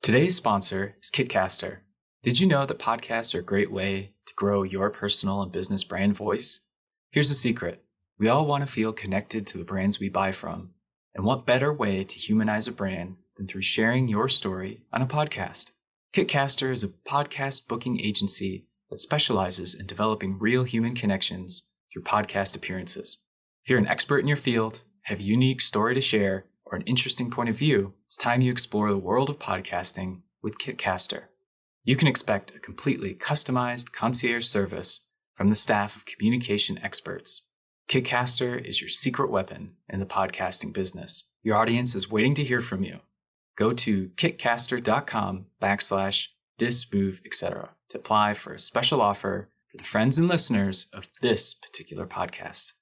Today's sponsor is Kitcaster. Did you know that podcasts are a great way to grow your personal and business brand voice? Here's a secret. We all want to feel connected to the brands we buy from. And what better way to humanize a brand than through sharing your story on a podcast? Kitcaster is a podcast booking agency that specializes in developing real human connections through podcast appearances. If you're an expert in your field, have a unique story to share, or an interesting point of view, it's time you explore the world of podcasting with Kitcaster. You can expect a completely customized concierge service from the staff of communication experts. Kitcaster is your secret weapon in the podcasting business. Your audience is waiting to hear from you. Go to kitcaster.com/thismove, etc. to apply for a special offer for the friends and listeners of this particular podcast.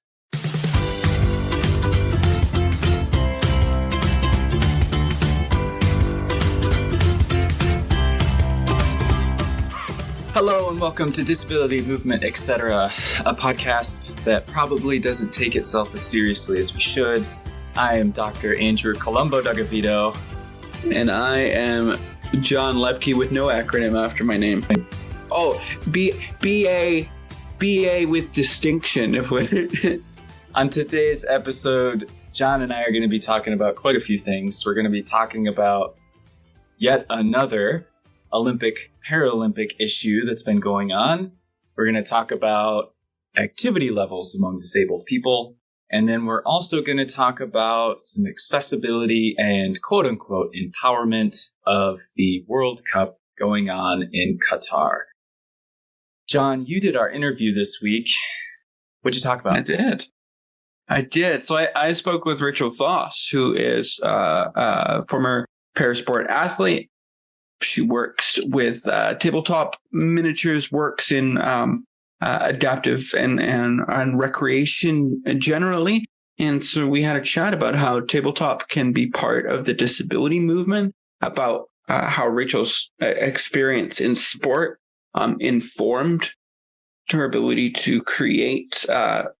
Hello and welcome to Disability Movement, Etcetera, a podcast that probably doesn't take itself as seriously as we should. I am Dr. Andrew Colombo-Dougovito. And I am John Loeppky with no acronym after my name. Oh, BA with distinction. On today's episode, John and I are going to be talking about quite a few things. We're going to be talking about yet another Olympic, Paralympic issue that's been going on. We're going to talk about activity levels among disabled people. And then we're also going to talk about some accessibility and quote unquote empowerment of the World Cup going on in Qatar. John, you did our interview this week. What'd you talk about? I did. So I spoke with Rachel Voss, who is a former Parasport athlete. She works with tabletop miniatures, works in adaptive and recreation generally. And so we had a chat about how tabletop can be part of the disability movement, about how Rachel's experience in sport informed her ability to create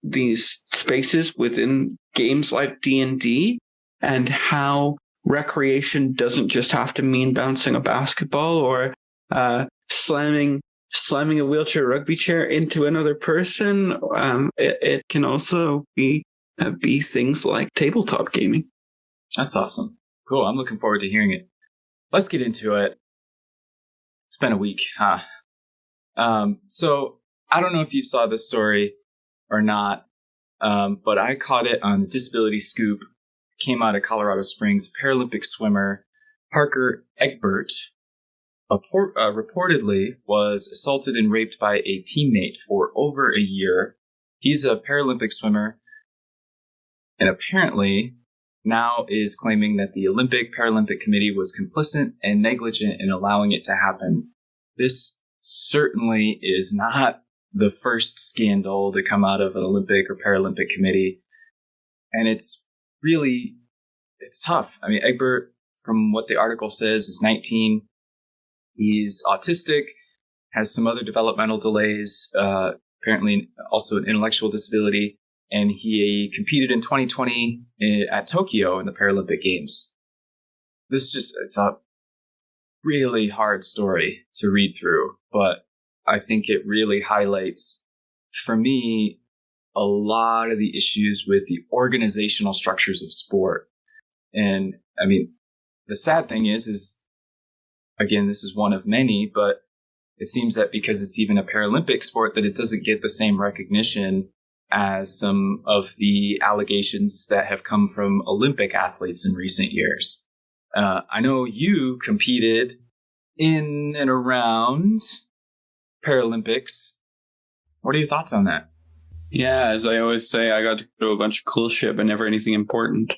these spaces within games like D&D, and how recreation doesn't just have to mean bouncing a basketball or slamming a wheelchair rugby chair into another person. It can also be things like tabletop gaming. That's awesome. Cool. I'm looking forward to hearing it. Let's get into it. It's been a week, huh? So I don't know if you saw this story or not, but I caught it on the Disability Scoop. Came out of Colorado Springs. Paralympic swimmer Parker Egbert reportedly was assaulted and raped by a teammate for over a year. He's a Paralympic swimmer and apparently now is claiming that the Paralympic Committee was complicit and negligent in allowing it to happen. This certainly is not the first scandal to come out of an Olympic or Paralympic committee. And it's tough. I mean, Egbert, from what the article says, is 19. He's autistic, has some other developmental delays, apparently also an intellectual disability, and he competed in 2020 at Tokyo in the Paralympic Games. It's a really hard story to read through, but I think it really highlights, for me, a lot of the issues with the organizational structures of sport. And I mean, the sad thing is again, this is one of many, but it seems that because it's even a Paralympic sport, that it doesn't get the same recognition as some of the allegations that have come from Olympic athletes in recent years. I know you competed in and around Paralympics. What are your thoughts on that? Yeah, as I always say, I got to do a bunch of cool shit, but never anything important.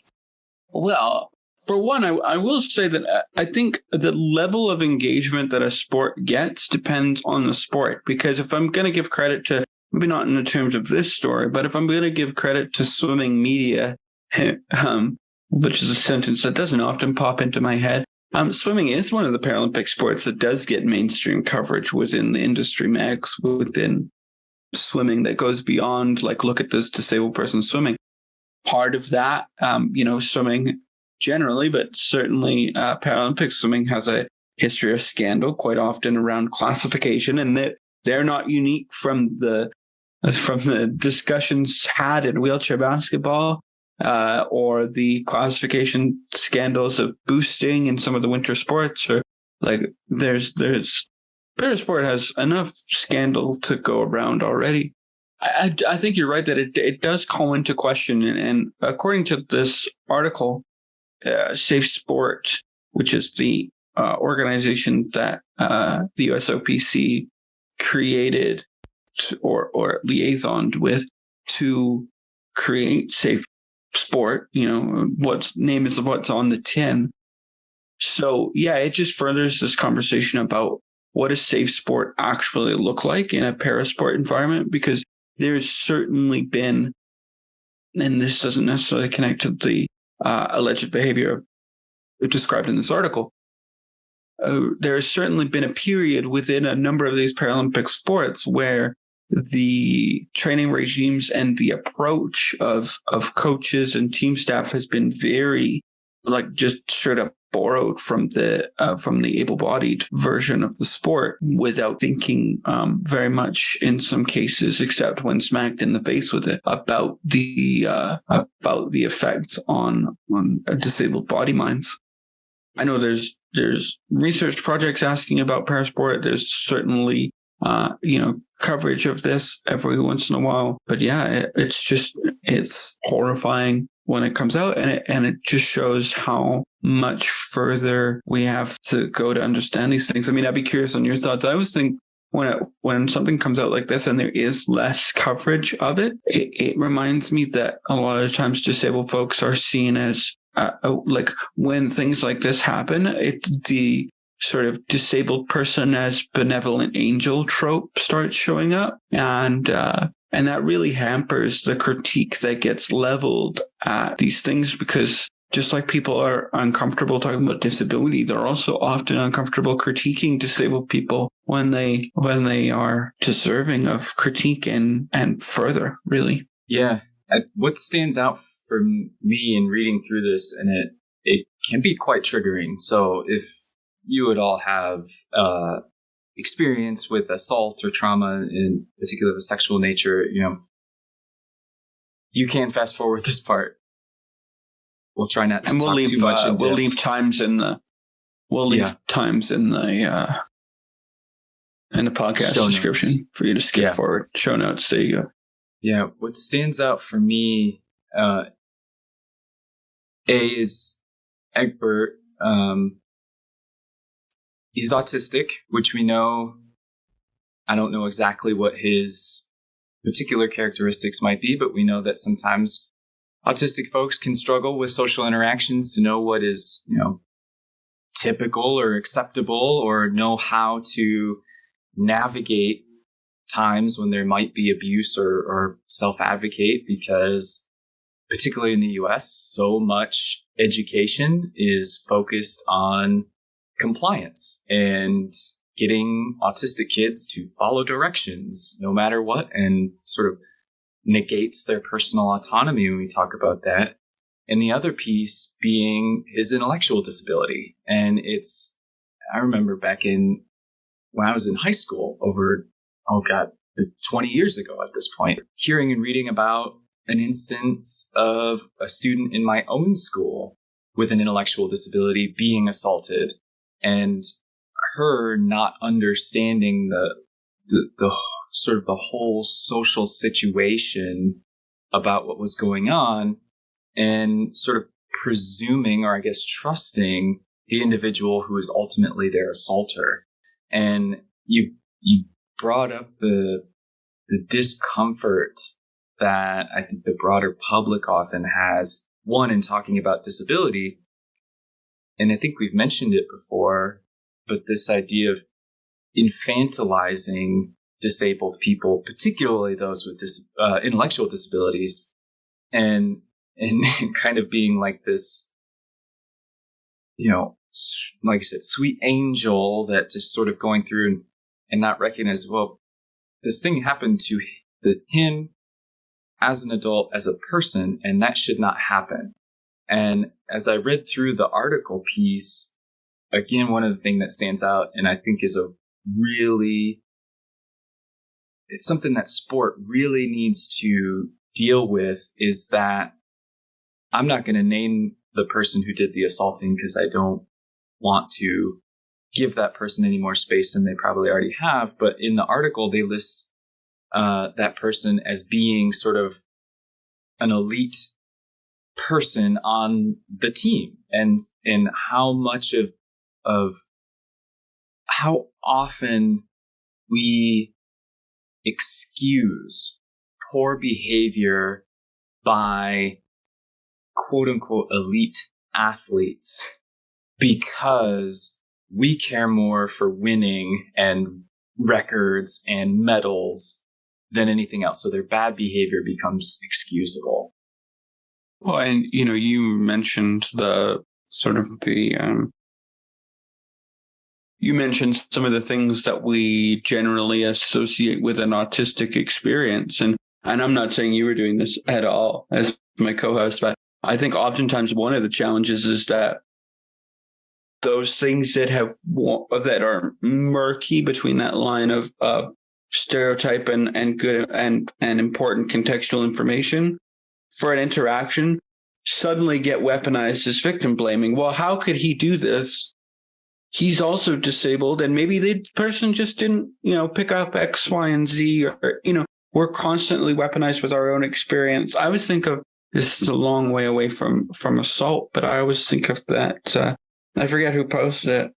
Well, for one, I will say that I think the level of engagement that a sport gets depends on the sport. Because if I'm going to give credit to, maybe not in the terms of this story, but if I'm going to give credit to swimming media, which is a sentence that doesn't often pop into my head, swimming is one of the Paralympic sports that does get mainstream coverage within the industry mags, within swimming, that goes beyond, like, look at this disabled person swimming. Part of that, swimming generally, but certainly Paralympic swimming has a history of scandal, quite often around classification, and that they're not unique from the discussions had in wheelchair basketball or the classification scandals of boosting in some of the winter sports. Or like there's Parasport has enough scandal to go around already. I think you're right that it does call into question, and according to this article, Safe Sport, which is the organization that the USOPC created or liaisoned with to create Safe Sport, what's name is what's on the tin. So yeah, it just furthers this conversation about what does Safe Sport actually look like in a parasport environment, because there's certainly been, and this doesn't necessarily connect to the alleged behavior described in this article, there has certainly been a period within a number of these Paralympic sports where the training regimes and the approach of coaches and team staff has been very, like, just straight up borrowed from the able-bodied version of the sport without thinking very much in some cases, except when smacked in the face with it, about the effects on disabled body minds. I know there's research projects asking about Parasport. There's certainly coverage of this every once in a while, but yeah, it's horrifying when it comes out, and it just shows how much further we have to go to understand these things. I mean, I'd be curious on your thoughts. I always think when something comes out like this and there is less coverage of it, it reminds me that a lot of times disabled folks are seen as like when things like this happen, the sort of disabled person as benevolent angel trope starts showing up, and that really hampers the critique that gets leveled at these things, because just like people are uncomfortable talking about disability, they're also often uncomfortable critiquing disabled people when they are deserving of critique and further, really. Yeah. What stands out for me in reading through this, and it can be quite triggering. So if you would all have experience with assault or trauma, in particular of a sexual nature, you can fast forward this part. We'll try not to talk too much. We'll leave times in the podcast description for you to skip forward. Show notes. There you go. Yeah. What stands out for me, is Egbert. He's autistic, which we know. I don't know exactly what his particular characteristics might be, but we know that sometimes autistic folks can struggle with social interactions to know what is, typical or acceptable, or know how to navigate times when there might be abuse or self-advocate, because particularly in the US, so much education is focused on compliance and getting autistic kids to follow directions no matter what, and sort of negates their personal autonomy when we talk about that. And the other piece being his intellectual disability. And I remember back when I was in high school over, 20 years ago at this point, hearing and reading about an instance of a student in my own school with an intellectual disability being assaulted, and her not understanding the sort of the whole social situation about what was going on, and sort of presuming, or I guess trusting, the individual who is ultimately their assaulter. And you brought up the discomfort that I think the broader public often has, one, in talking about disability, and I think we've mentioned it before, but this idea of infantilizing disabled people, particularly those with intellectual disabilities, and kind of being like this, like I said, sweet angel that just sort of going through and not recognize, well, this thing happened to him as an adult, as a person, and that should not happen. And as I read through the article piece, again, one of the things that stands out, and I think is it's something that sport really needs to deal with, is that I'm not going to name the person who did the assaulting because I don't want to give that person any more space than they probably already have. But in the article, they list that person as being sort of an elite person on the team, and how much of how often we excuse poor behavior by quote unquote elite athletes because we care more for winning and records and medals than anything else. So their bad behavior becomes excusable. Well, and you mentioned you mentioned some of the things that we generally associate with an autistic experience, and I'm not saying you were doing this at all as my co-host, but I think oftentimes one of the challenges is that those things that are murky between that line of stereotype and good and important contextual information for an interaction suddenly get weaponized as victim blaming. Well, how could he do this? He's also disabled, and maybe the person just didn't, pick up X, Y, and Z, or, we're constantly weaponized with our own experience. I always think of, this is a long way away from assault, but I always think of that. I forget who posted it.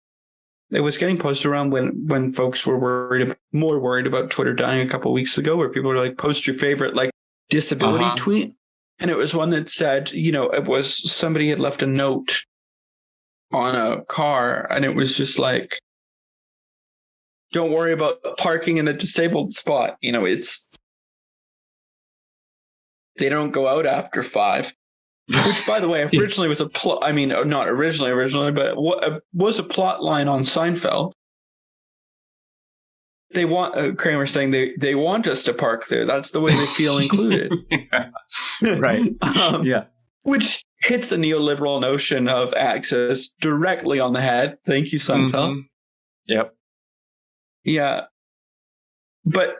It was getting posted around when folks were more worried about Twitter dying a couple of weeks ago, where people were like, post your favorite disability tweet. And it was one that said, it was somebody had left a note on a car, and it was just like, don't worry about parking in a disabled spot. It's, they don't go out after 5. Which, by the way, originally was a plot. I mean, not originally, but was a plot line on Seinfeld. They want Kramer saying they want us to park there. That's the way they feel included. Right. Yeah. Which hits the neoliberal notion of access directly on the head. Thank you, Seinfeld. Mm-hmm. Yep. Yeah. But,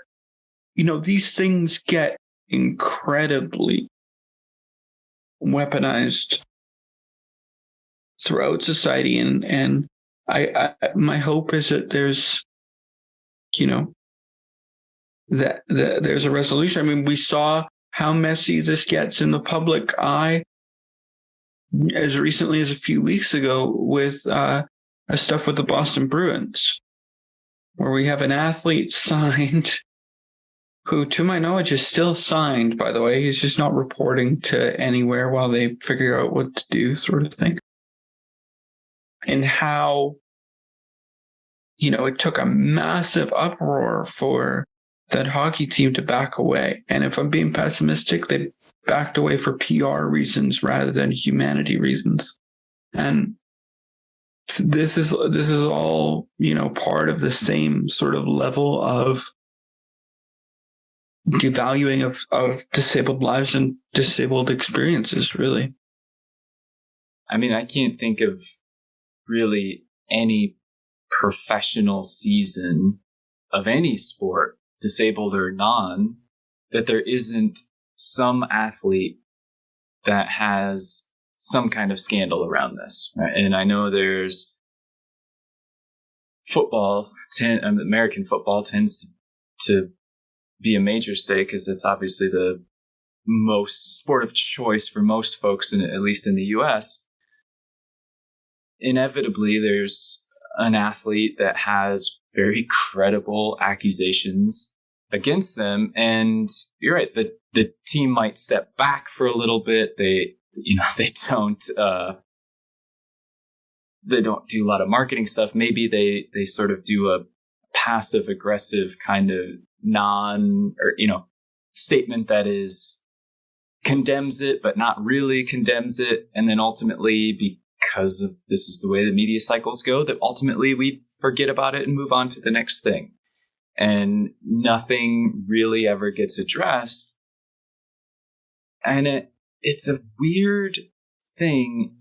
these things get incredibly weaponized throughout society, and I my hope is that there's that there's a resolution. I mean, we saw how messy this gets in the public eye as recently as a few weeks ago with stuff with the Boston Bruins, where we have an athlete signed who, to my knowledge, is still signed, by the way. He's just not reporting to anywhere while they figure out what to do, sort of thing. And how, it took a massive uproar for that hockey team to back away. And if I'm being pessimistic, they backed away for PR reasons rather than humanity reasons. And this is all, part of the same sort of level of devaluing of disabled lives and disabled experiences, really. I mean, I can't think of really any professional season of any sport, disabled or non, that there isn't some athlete that has some kind of scandal around this. Right? And I know there's football, American football tends to be a major stake, because it's obviously the most sport of choice for most folks, at least in the US. Inevitably, there's an athlete that has very credible accusations against them, and you're right, the team might step back for a little bit. They don't do a lot of marketing stuff. Maybe they sort of do a passive aggressive kind of statement that is condemns it, but not really condemns it. And then ultimately, because of this is the way the media cycles go, that ultimately we forget about it and move on to the next thing. And nothing really ever gets addressed. And it's a weird thing.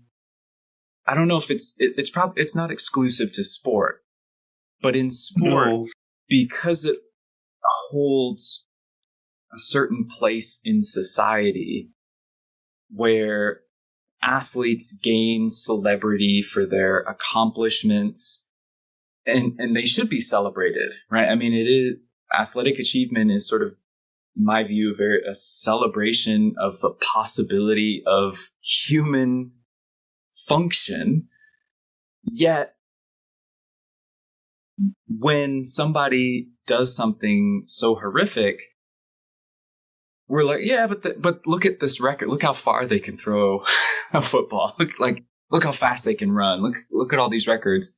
I don't know if it's not exclusive to sport, but in sport, because it holds a certain place in society where athletes gain celebrity for their accomplishments, and they should be celebrated, right? I mean, athletic achievement is sort of, in my view, a celebration of the possibility of human function. Yet, when somebody does something so horrific, we're like, yeah, but look at this record. Look how far they can throw a football. Look how fast they can run. Look at all these records.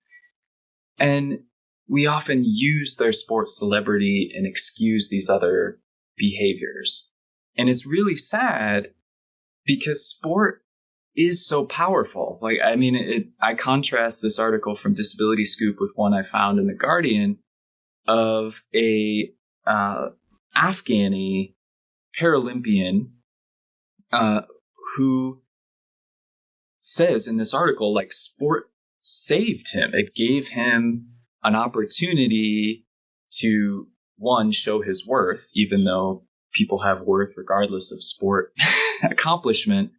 And we often use their sports celebrity and excuse these other behaviors. And it's really sad because sport is so powerful. Like, I mean, I contrast this article from Disability Scoop with one I found in The Guardian of a Afghani Paralympian who says in this article, like, sport saved him. It gave him an opportunity to, one, show his worth, even though people have worth regardless of sport accomplishment.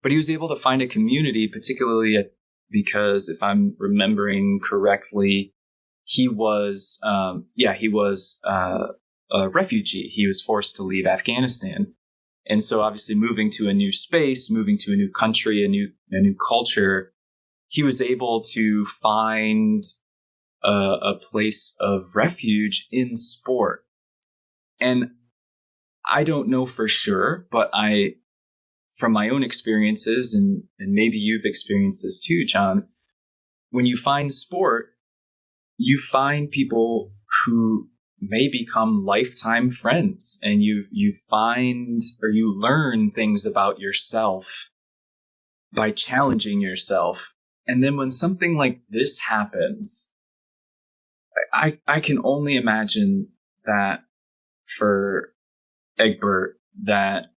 But he was able to find a community, particularly because, if I'm remembering correctly, he was a refugee. He was forced to leave Afghanistan. And so obviously moving to a new space, moving to a new country, a new culture, he was able to find a place of refuge in sport. And I don't know for sure, but from my own experiences, and maybe you've experienced this too, John, when you find sport, you find people who may become lifetime friends, and you find, or you learn things about yourself by challenging yourself. And then when something like this happens, I can only imagine that for Egbert, that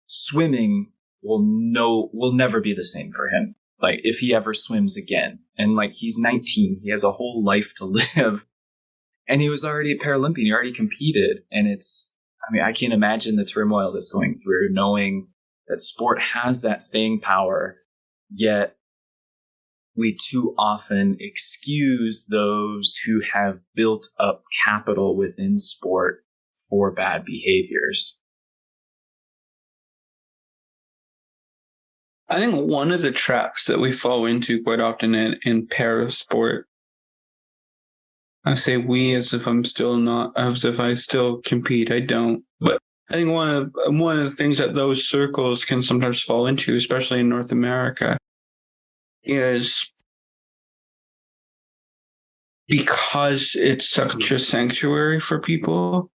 swimming will never be the same for him. Like, if he ever swims again, and like, he's 19, he has a whole life to live, and he was already a Paralympian, he already competed. And I can't imagine the turmoil that's going through, knowing that sport has that staying power, yet we too often excuse those who have built up capital within sport for bad behaviors. I think one of the traps that we fall into quite often in parasport, I say we as if I still compete. I don't. But I think one of the things that those circles can sometimes fall into, especially in North America, is because it's such a sanctuary for people.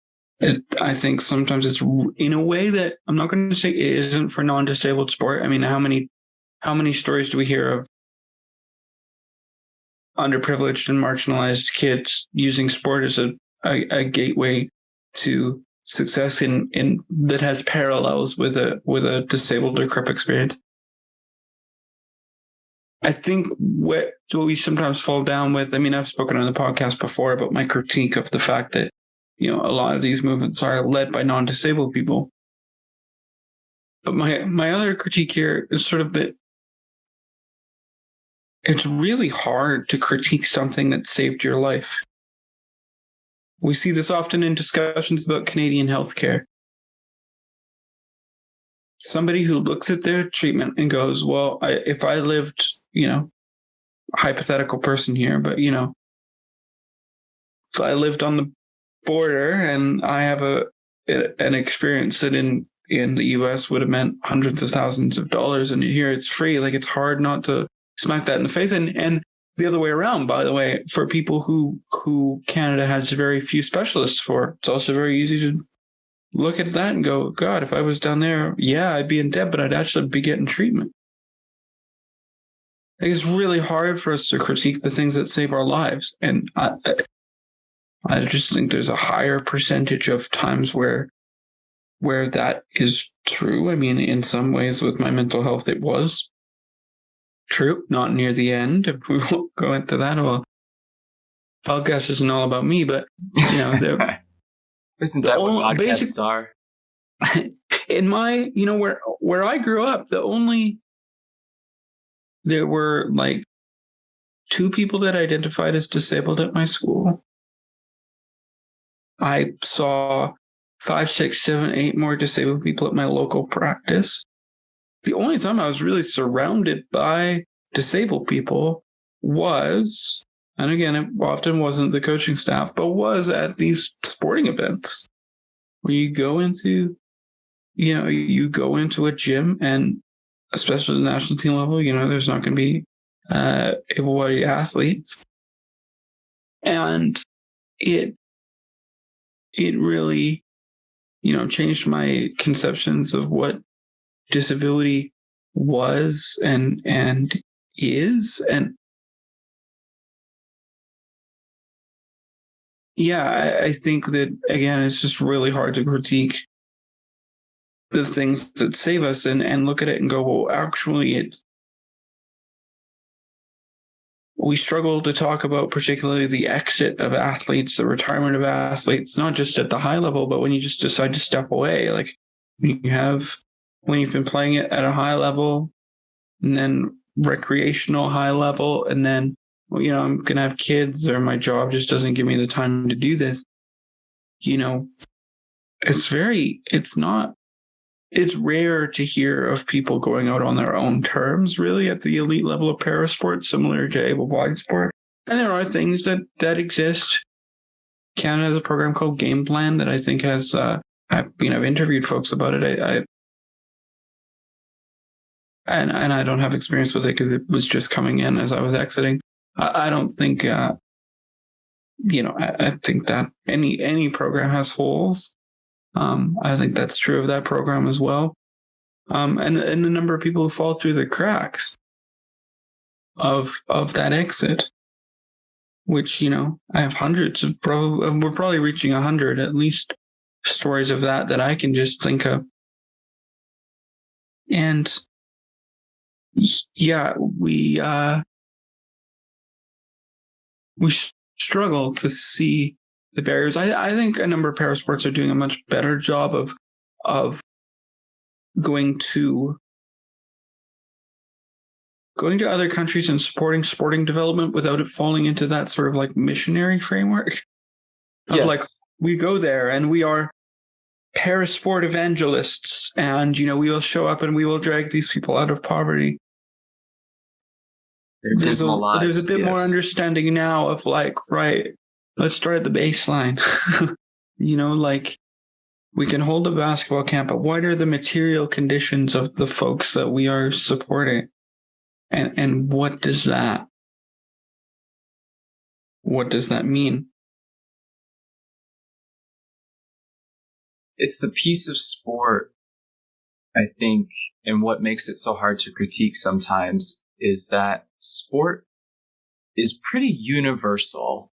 I think sometimes it's in a way that I'm not going to say it isn't for non-disabled sport. I mean, how many stories do we hear of underprivileged and marginalized kids using sport as a gateway to success in that has parallels with a disabled or crip experience? I think what we sometimes fall down with, I mean, I've spoken on the podcast before about my critique of the fact that, a lot of these movements are led by non-disabled people. But my other critique here is sort of that it's really hard to critique something that saved your life. We see this often in discussions about Canadian healthcare. Somebody who looks at their treatment and goes, well, if I lived, hypothetical person here, but, if I lived on the border and I have an experience that in the US would have meant hundreds of thousands of dollars, and here it's free, like, it's hard not to smack that in the face. And the other way around, by the way, for people who Canada has very few specialists for, it's also very easy to look at that and go, God, if I was down there, yeah, I'd be in debt, but I'd actually be getting treatment. It's really hard for us to critique the things that save our lives. And I just think there's a higher percentage of times where that is true. I mean, in some ways with my mental health, it was. true, not near the end. If we won't go into that, well, podcast isn't all about me, but isn't that what podcasts are? In my, where I grew up, there were like 2 people that identified as disabled at my school. I saw 5, 6, 7, 8 more disabled people at my local practice. The only time I was really surrounded by disabled people was, and again, it often wasn't the coaching staff, but was at these sporting events where you go into a gym, and especially at the national team level, there's not going to be able-bodied athletes. And it really, changed my conceptions of what disability was and is. And yeah, I think that, again, it's just really hard to critique the things that save us and look at it and go, well, actually, we struggle to talk about particularly the exit of athletes, the retirement of athletes, not just at the high level, but when you just decide to step away. Like when you've been playing it at a high level and then recreational high level, and then, I'm going to have kids or my job just doesn't give me the time to do this. It's rare to hear of people going out on their own terms, really, at the elite level of parasport, similar to able-bodied sport. And there are things that exist. Canada has a program called Game Plan that I think has, I've interviewed folks about it. And I don't have experience with it because it was just coming in as I was exiting. I don't think, I think that any program has holes. I think that's true of that program as well. And the number of people who fall through the cracks of that exit, which, I have hundreds of we're probably reaching 100 at least stories of that I can just think of. And yeah, we struggle to see the barriers. I think a number of parasports are doing a much better job of going to other countries and supporting sporting development without it falling into that sort of like missionary framework. Of like, we go there and we are Parasport evangelists, and we will show up and we will drag these people out of poverty. There's a bit more understanding now of like, right, let's start at the baseline. Like we can hold a basketball camp, but what are the material conditions of the folks that we are supporting? And what does that mean? It's the piece of sport, I think, and what makes it so hard to critique sometimes is that sport is pretty universal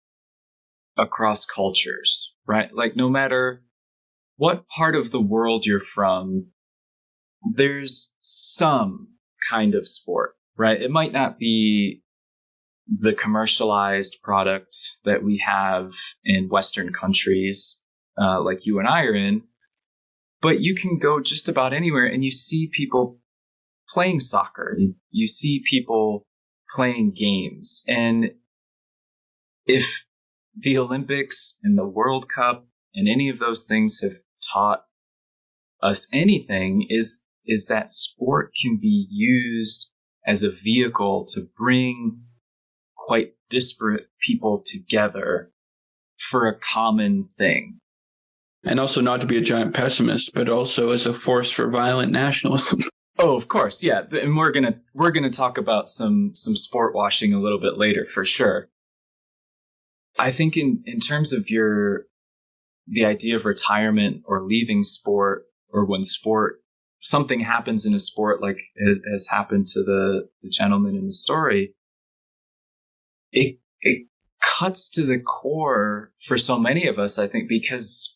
across cultures, right? Like no matter what part of the world you're from, there's some kind of sport, right? It might not be the commercialized product that we have in Western countries, like you and I are in, but you can go just about anywhere and you see people playing soccer. You see people playing games. And if the Olympics and the World Cup and any of those things have taught us anything, is that sport can be used as a vehicle to bring quite disparate people together for a common thing. And also not to be a giant pessimist, but also as a force for violent nationalism. Oh, of course, yeah. And we're gonna talk about some sport washing a little bit later for sure. I think in terms of the idea of retirement or leaving sport, or when something happens in a sport like has happened to the gentleman in the story, it cuts to the core for so many of us, I think, because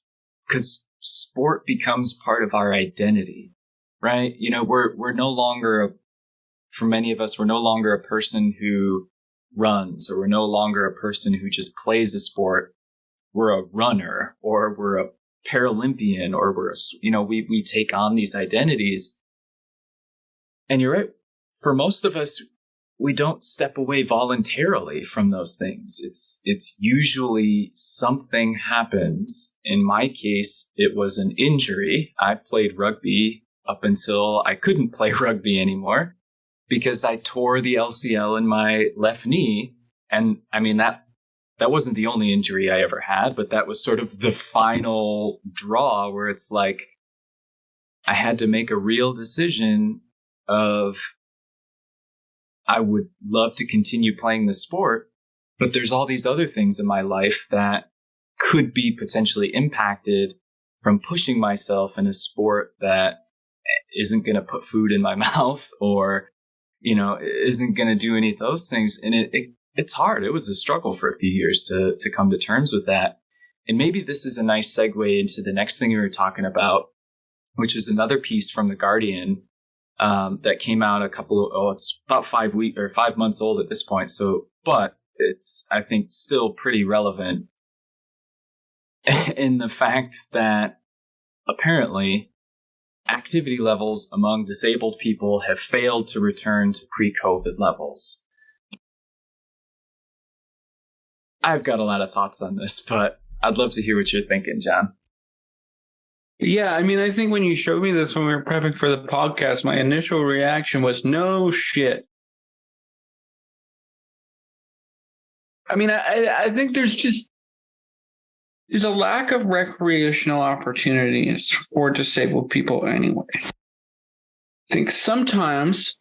sport becomes part of our identity, right? We're no longer for many of us, we're no longer a person who runs, or we're no longer a person who just plays a sport. We're a runner, or we're a Paralympian, or we take on these identities. And you're right. For most of us, we don't step away voluntarily from those things. It's usually something happens. In my case, it was an injury. I played rugby up until I couldn't play rugby anymore because I tore the LCL in my left knee. And I mean, that wasn't the only injury I ever had, but that was sort of the final draw where it's like I had to make a real decision of, I would love to continue playing the sport, but there's all these other things in my life that could be potentially impacted from pushing myself in a sport that isn't going to put food in my mouth, or, isn't going to do any of those things. And it's hard. It was a struggle for a few years to come to terms with that. And maybe this is a nice segue into the next thing we were talking about, which is another piece from The Guardian that came out it's about 5 months old at this point. So, but it's, I think, still pretty relevant in the fact that apparently activity levels among disabled people have failed to return to pre-COVID levels. I've got a lot of thoughts on this, but I'd love to hear what you're thinking, John. Yeah, I mean, I think when you showed me this when we were prepping for the podcast, my initial reaction was, no shit. I mean, I think there's a lack of recreational opportunities for disabled people anyway. I think sometimes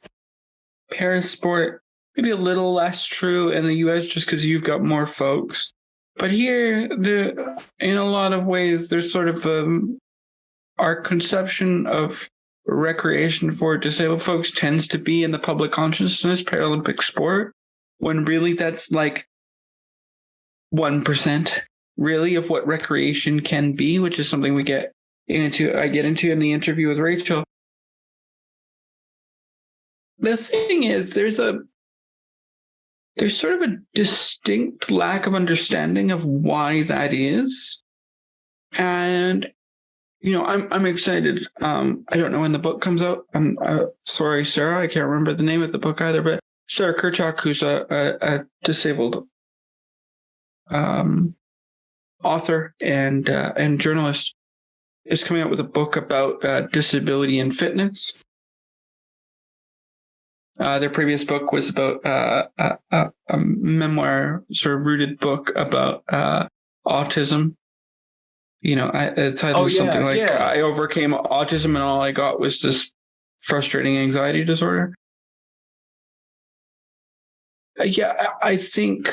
parasport, maybe a little less true in the US just because you've got more folks. But here, in a lot of ways, there's sort of our conception of recreation for disabled folks tends to be in the public consciousness Paralympic sport, when really that's like 1% really of what recreation can be, which is something I get into in the interview with Rachel. The thing is, there's sort of a distinct lack of understanding of why that is. And I'm excited. I don't know when the book comes out. I'm sorry, Sarah, I can't remember the name of the book either, but Sarah Kirchhoff, who's a disabled author and journalist, is coming out with a book about disability and fitness. Their previous book was about a memoir, sort of rooted book about autism. The title is something like, I overcame autism and all I got was this frustrating anxiety disorder. I think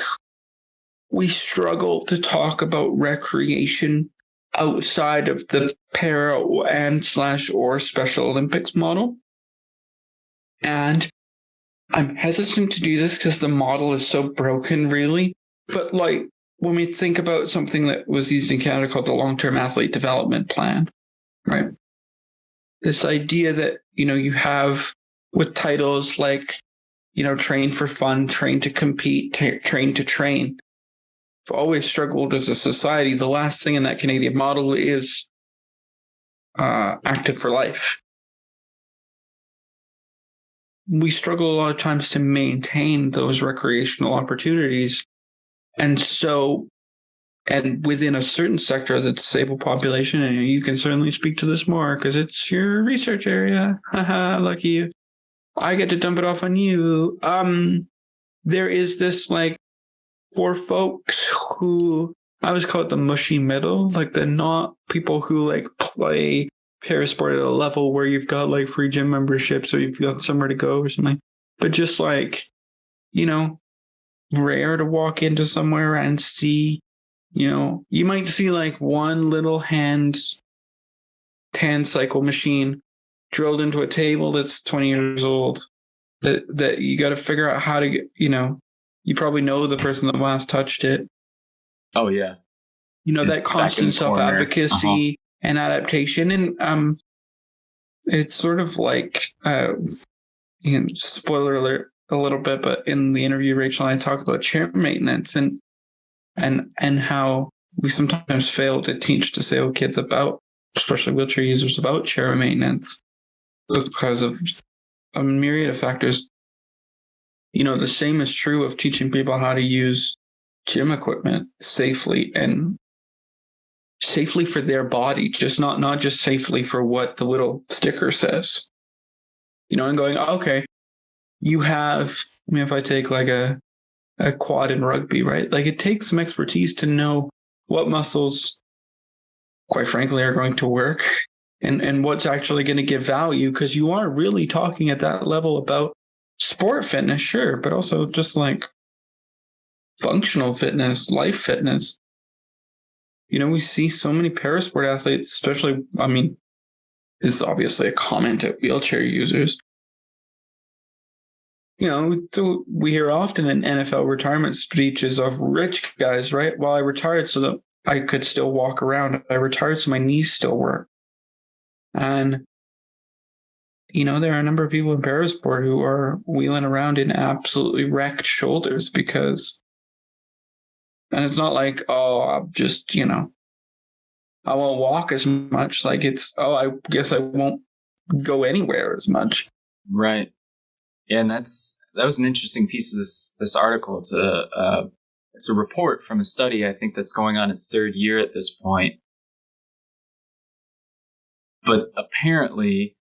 we struggle to talk about recreation outside of the para and/or Special Olympics model. And I'm hesitant to do this because the model is so broken, really. But when we think about something that was used in Canada called the Long-Term Athlete Development Plan, right? This idea that, you have with titles like, train for fun, train to compete, train to train. I've always struggled as a society. The last thing in that Canadian model is active for life. We struggle a lot of times to maintain those recreational opportunities. And within a certain sector of the disabled population, and you can certainly speak to this more because it's your research area. Haha, lucky you. I get to dump it off on you. There is this for folks who, I always call it the mushy middle, they're not people who play parasport at a level where you've got free gym memberships or you've got somewhere to go or something, but just rare to walk into somewhere and see, you might see one little hand cycle machine drilled into a table that's 20 years old that you got to figure out how to get, you probably know the person that last touched it. Oh yeah. That constant self-advocacy and adaptation. And it's sort of spoiler alert a little bit, but in the interview, Rachel and I talked about chair maintenance and how we sometimes fail to teach disabled kids about, especially wheelchair users, about chair maintenance because of a myriad of factors. The same is true of teaching people how to use gym equipment safely and safely for their body, just not just safely for what the little sticker says. And going, okay, you have, if I take like a quad in rugby, right? Like it takes some expertise to know what muscles, quite frankly, are going to work and what's actually going to give value, because you are really talking at that level about sport fitness, sure, but also just like functional fitness, life fitness. We see so many parasport athletes, especially, this is obviously a comment at wheelchair users. So we hear often in NFL retirement speeches of rich guys, right? Well, I retired so that I could still walk around. I retired so my knees still work. And, there are a number of people in parasport who are wheeling around in absolutely wrecked shoulders because, and it's not like, oh, I'm just, I won't walk as much. Like it's, oh, I guess I won't go anywhere as much. Right. Yeah, and that was an interesting piece of this article. It's a report from a study, I think, that's going on its third year at this point. But apparently,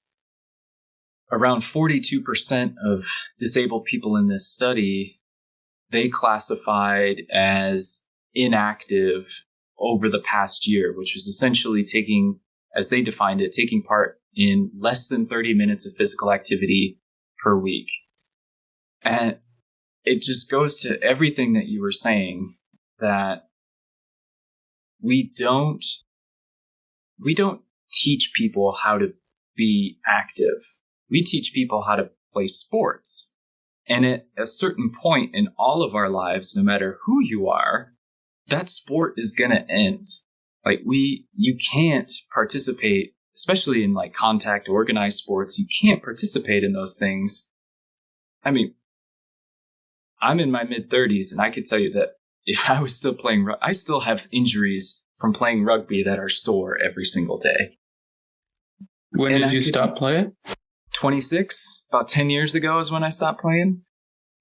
around 42% of disabled people in this study, they classified as inactive over the past year, which was essentially taking, as they defined it, taking part in less than 30 minutes of physical activity per week. And it just goes to everything that you were saying, that we don't teach people how to be active. We teach people how to play sports. And at a certain point in all of our lives, no matter who you are, that sport is going to end. Like you can't participate, especially in like contact organized sports. You can't participate in those things. I'm in my mid-30s, and I can tell you that if I was still playing, I still have injuries from playing rugby that are sore every single day. When did you stop playing? 26, about 10 years ago is when I stopped playing.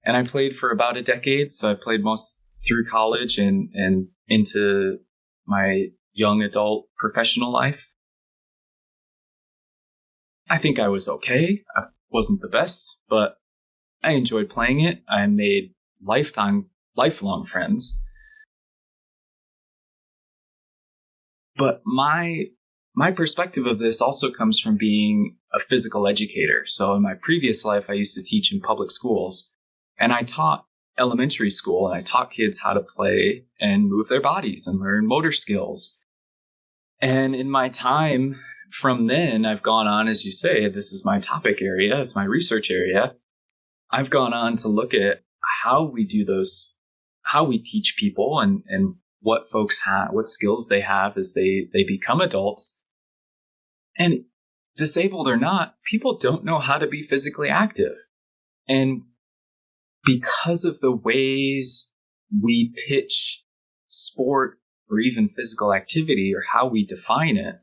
And I played for about a decade. So I played most through college and into my young adult professional life. I think I was okay. I wasn't the best, but I enjoyed playing it. I made lifelong friends. But my perspective of this also comes from being a physical educator. So in my previous life, I used to teach in public schools, and I taught elementary school, and I taught kids how to play and move their bodies and learn motor skills. And in my time from then, I've gone on, as you say, this is my topic area, it's my research area. I've gone on to look at how we do those, how we teach people and what folks have, what skills they have as they become adults. And disabled or not, people don't know how to be physically active. And because of the ways we pitch sport or even physical activity or how we define it,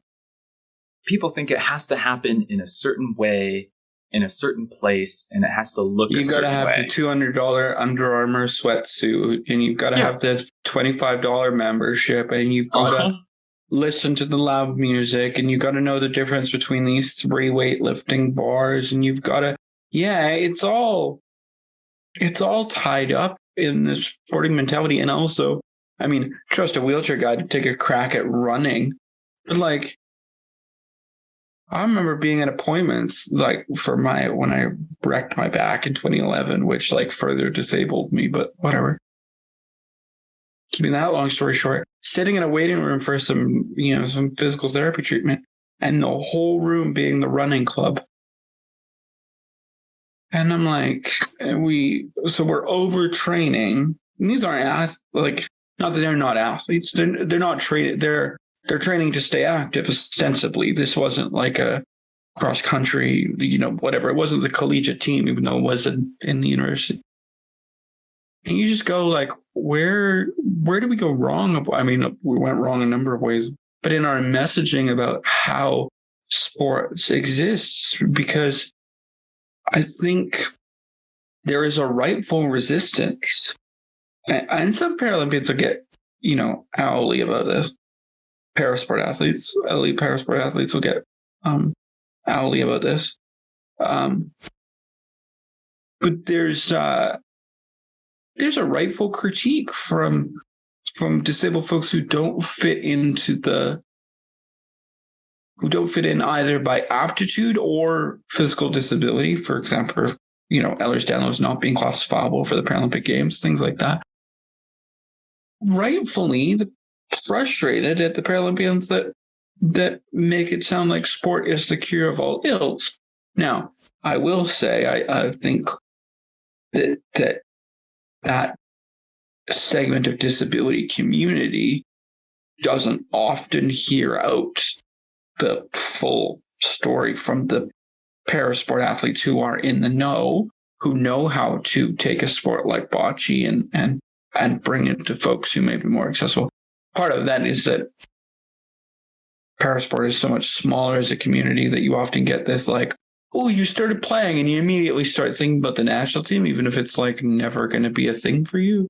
people think it has to happen in a certain way, in a certain place, and it has to look a certain way. You got to have the $200 Under Armour sweatsuit, and you've got to have the $25 membership, and you've got to listen to the loud music, and you've got to know the difference between these 3 weightlifting bars, and you've got to, it's all tied up in this sporting mentality. And also, trust a wheelchair guy to take a crack at running, but I remember being at appointments when I wrecked my back in 2011, which further disabled me, but whatever. Keeping that long story short, sitting in a waiting room for some physical therapy treatment, and the whole room being the running club. And I'm we're overtraining. And these aren't not that they're not athletes. They're not trained. They're training to stay active ostensibly. This wasn't like a cross country, whatever. It wasn't the collegiate team, even though it was in the university. And you just go like, where did we go wrong? I mean, we went wrong a number of ways, but in our messaging about how sports exists, because I think there is a rightful resistance, and some Paralympians will get, owly about this. Elite parasport athletes will get owly about this. But there's a rightful critique from disabled folks who don't fit in either by aptitude or physical disability. For example, Ehlers-Danlos not being classifiable for the Paralympic Games, things like that. Rightfully frustrated at the Paralympians that make it sound like sport is the cure of all ills. Now, I will say, I think that segment of disability community doesn't often hear out the full story from the parasport athletes who are in the know, who know how to take a sport like bocce and bring it to folks who may be more accessible. Part of that is that parasport is so much smaller as a community that you often get this like, oh, you started playing and you immediately start thinking about the national team, even if it's like never going to be a thing for you.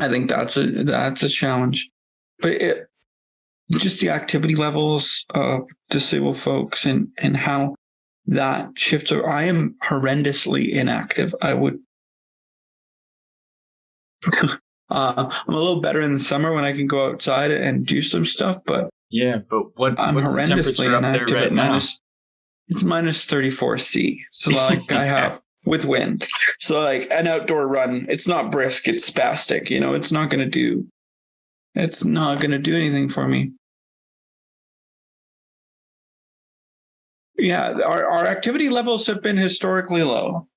I think that's a challenge. But just the activity levels of disabled folks and how that shifts. I am horrendously inactive. I'm a little better in the summer when I can go outside and do some stuff, but I'm what's horrendously the inactive right now? It's minus 34 C. So like I have with wind. So like an outdoor run, it's not brisk, it's spastic, it's not going to do anything for me. Yeah, our activity levels have been historically low.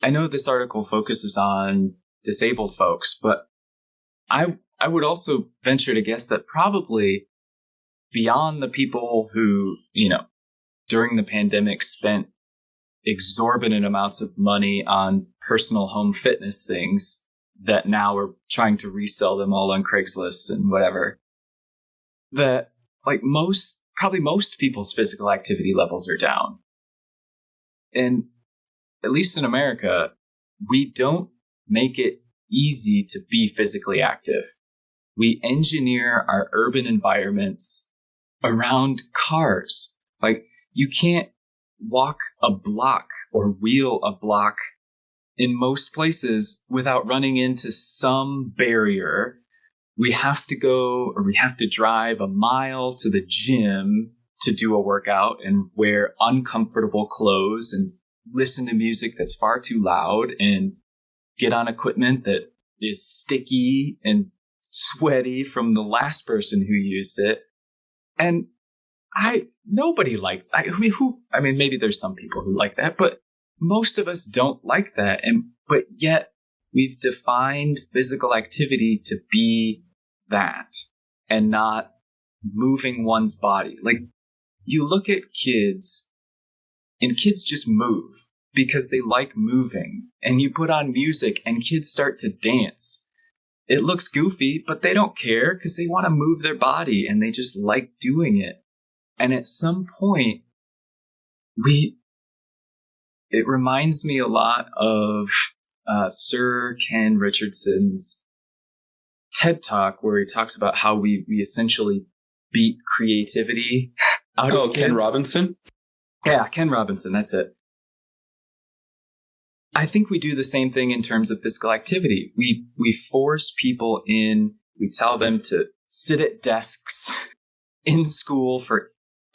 I know this article focuses on disabled folks, but I would also venture to guess that probably beyond the people who, during the pandemic spent exorbitant amounts of money on personal home fitness things that now are trying to resell them all on Craigslist and whatever, that like most people's physical activity levels are down. And at least in America, we don't make it easy to be physically active. We engineer our urban environments around cars. Like, you can't walk a block or wheel a block in most places without running into some barrier. We have to drive a mile to the gym to do a workout and wear uncomfortable clothes and listen to music that's far too loud and get on equipment that is sticky and sweaty from the last person who used it. And nobody likes, maybe there's some people who like that, but most of us don't like that. But yet we've defined physical activity to be that and not moving one's body. Like, you look at kids and kids just move because they like moving, and you put on music and kids start to dance. It looks goofy, but they don't care because they want to move their body and they just like doing it. And at some point, it reminds me a lot of Sir Ken Richardson's TED Talk, where he talks about how we essentially beat creativity out of kids. Ken Robinson? Yeah, Ken Robinson, that's it. I think we do the same thing in terms of physical activity. We force people in, we tell them to sit at desks in school for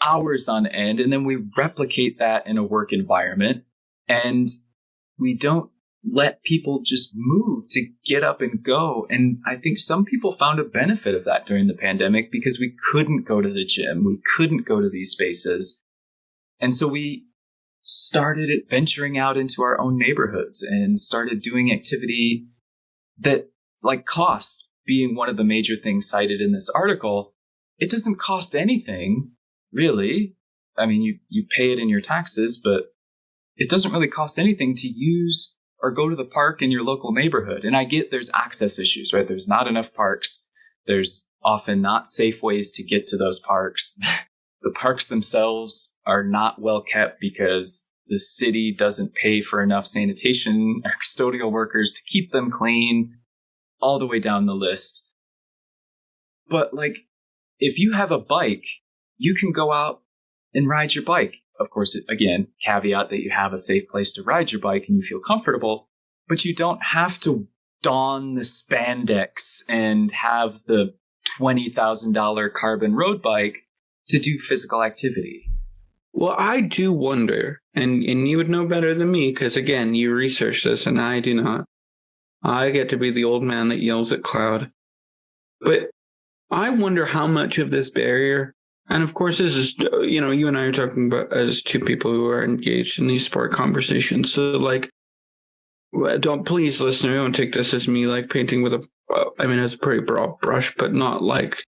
hours on end, and then we replicate that in a work environment, and we don't let people just move to get up and go. And I think some people found a benefit of that during the pandemic because we couldn't go to the gym, we couldn't go to these spaces. And so we started venturing out into our own neighborhoods and started doing activity that, like cost being one of the major things cited in this article, it doesn't cost anything, really. I mean, you pay it in your taxes, but it doesn't really cost anything to use or go to the park in your local neighborhood. And I get there's access issues, right? There's not enough parks. There's often not safe ways to get to those parks. The parks themselves are not well kept because the city doesn't pay for enough sanitation or custodial workers to keep them clean, all the way down the list. But like, if you have a bike, you can go out and ride your bike. Of course, again, caveat that you have a safe place to ride your bike and you feel comfortable, but you don't have to don the spandex and have the $20,000 carbon road bike to do physical activity. Well, I do wonder, and you would know better than me, because again, you research this and I do not. I get to be the old man that yells at cloud. But I wonder how much of this barrier, and of course, this is, you and I are talking about as two people who are engaged in these sport conversations. So, like, please, listener, don't take this as me, like, painting with it's a pretty broad brush, but not like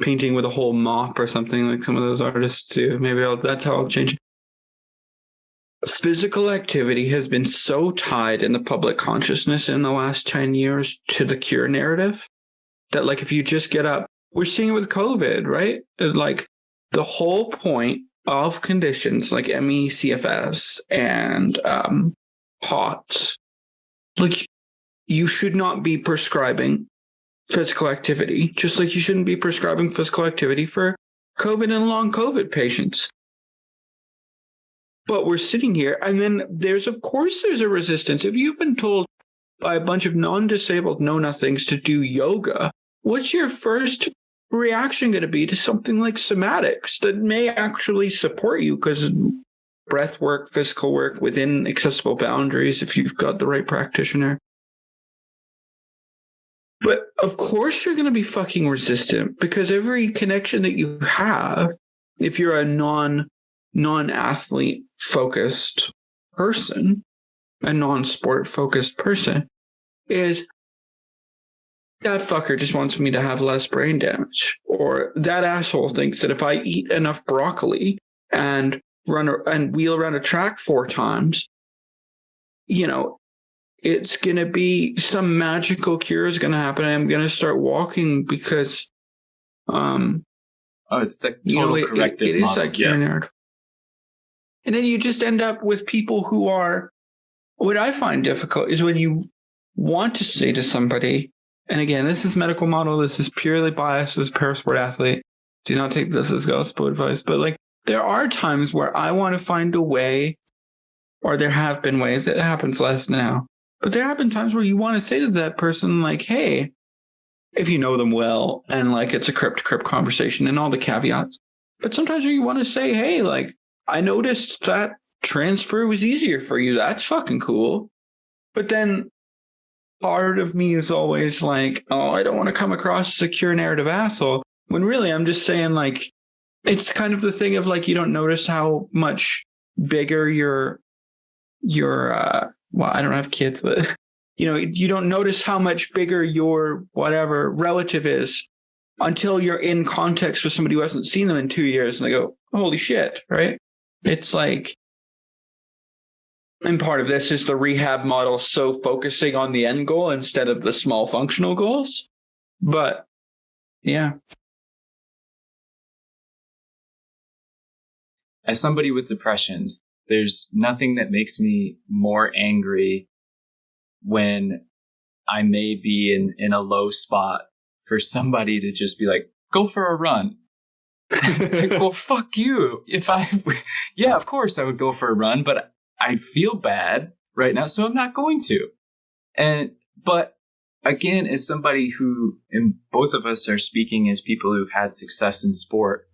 painting with a whole mop or something like some of those artists do. Maybe that's how I'll change it. Physical activity has been so tied in the public consciousness in the last 10 years to the cure narrative that, like, if you just get up, we're seeing it with COVID, right? Like, the whole point of conditions like ME, CFS, and POTS, like, you should not be prescribing physical activity, just like you shouldn't be prescribing physical activity for COVID and long COVID patients. But we're sitting here, and then there's a resistance. If you've been told by a bunch of non-disabled know-nothings to do yoga, what's your first reaction going to be to something like somatics that may actually support you because breath work, physical work within accessible boundaries if you've got the right practitioner? But of course you're going to be fucking resistant because every connection that you have, if you're a non-athlete focused person, a non-sport focused person, is that fucker just wants me to have less brain damage. Or that asshole thinks that if I eat enough broccoli and wheel around a track 4 times, it's going to be some magical cure is going to happen. I'm going to start walking because, it's the total corrective it is model. that cure narrative. And then you just end up with people who are, what I find difficult is when you want to say to somebody, and again, this is medical model, this is purely biased as a parasport athlete. Do not take this as gospel advice. But like, there are times where I want to find a way, or there have been ways, it happens less now, but there have been times where you want to say to that person, like, hey, if you know them well, and like it's a crip to crip conversation and all the caveats, but sometimes you want to say, hey, like, I noticed that transfer was easier for you. That's fucking cool. But then part of me is always like, oh, I don't want to come across as a cure narrative asshole. When really I'm just saying, like, it's kind of the thing of like, you don't notice how much bigger your well, I don't have kids, but you don't notice how much bigger your whatever relative is until you're in context with somebody who hasn't seen them in 2 years and they go, holy shit, right? It's like, and part of this is the rehab model so focusing on the end goal instead of the small functional goals. But yeah. As somebody with depression, there's nothing that makes me more angry when I may be in a low spot for somebody to just be like, go for a run. It's like, well, fuck you. Yeah, of course I would go for a run, but I feel bad right now, so I'm not going to. But again, as somebody who, and both of us are speaking as people who've had success in sport,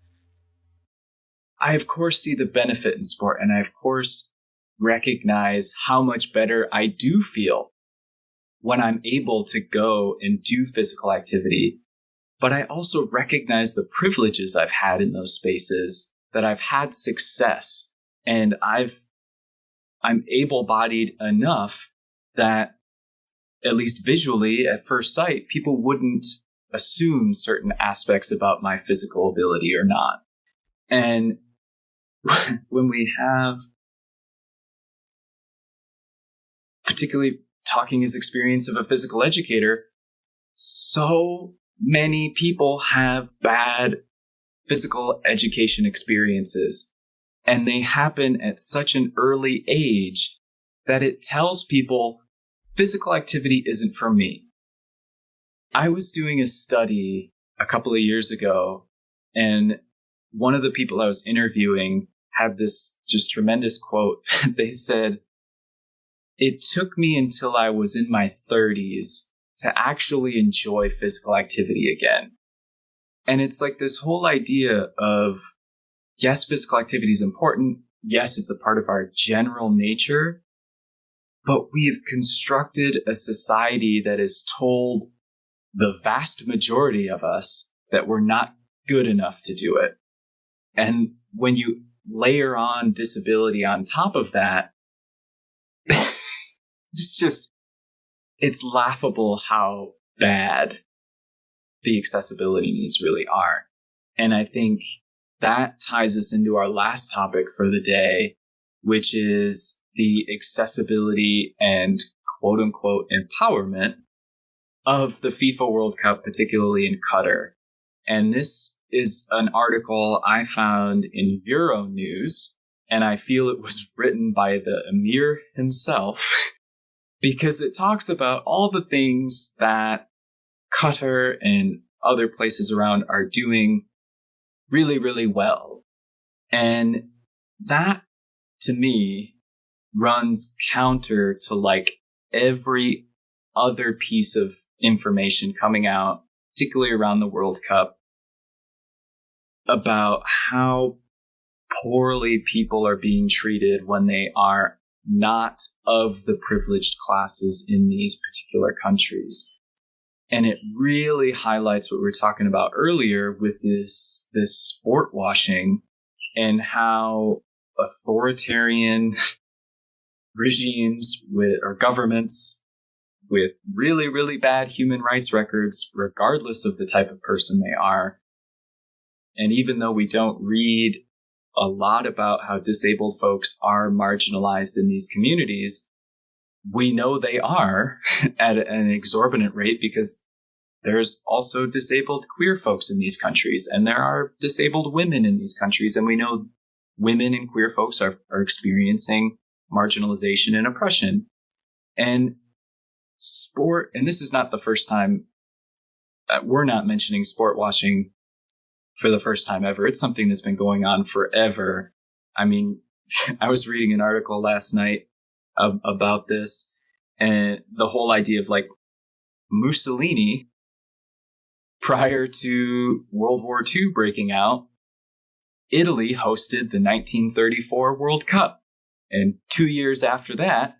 I of course see the benefit in sport, and I of course recognize how much better I do feel when I'm able to go and do physical activity. But I also recognize the privileges I've had in those spaces, that I've had success, and I'm able-bodied enough that, at least visually, at first sight, people wouldn't assume certain aspects about my physical ability or not. And when we have, particularly talking his experience of a physical educator, so many people have bad physical education experiences, and they happen at such an early age that it tells people physical activity isn't for me. I was doing a study a couple of years ago, and one of the people I was interviewing had this just tremendous quote. They said, "It took me until I was in my 30s to actually enjoy physical activity again." And it's like this whole idea of, yes, physical activity is important. Yes, it's a part of our general nature. But we've constructed a society that has told the vast majority of us that we're not good enough to do it. And when you layer on disability on top of that, it's laughable how bad the accessibility needs really are. And I think that ties us into our last topic for the day, which is the accessibility and quote unquote empowerment of the FIFA World Cup, particularly in Qatar. And this is an article I found in Euronews, and I feel it was written by the Emir himself because it talks about all the things that Qatar and other places around are doing really, really well. And that, to me, runs counter to like every other piece of information coming out, particularly around the World Cup, about how poorly people are being treated when they are not of the privileged classes in these particular countries. And it really highlights what we were talking about earlier with this sport washing and how authoritarian regimes or governments with really, really bad human rights records, regardless of the type of person they are. And even though we don't read a lot about how disabled folks are marginalized in these communities, we know they are at an exorbitant rate because there's also disabled queer folks in these countries, and there are disabled women in these countries, and we know women and queer folks are experiencing marginalization and oppression. And sport, and this is not the first time we're not mentioning sport washing for the first time ever. It's something that's been going on forever. I mean, I was reading an article last night about this, and the whole idea of like Mussolini, prior to World War II breaking out, Italy hosted the 1934 World Cup. And 2 years after that,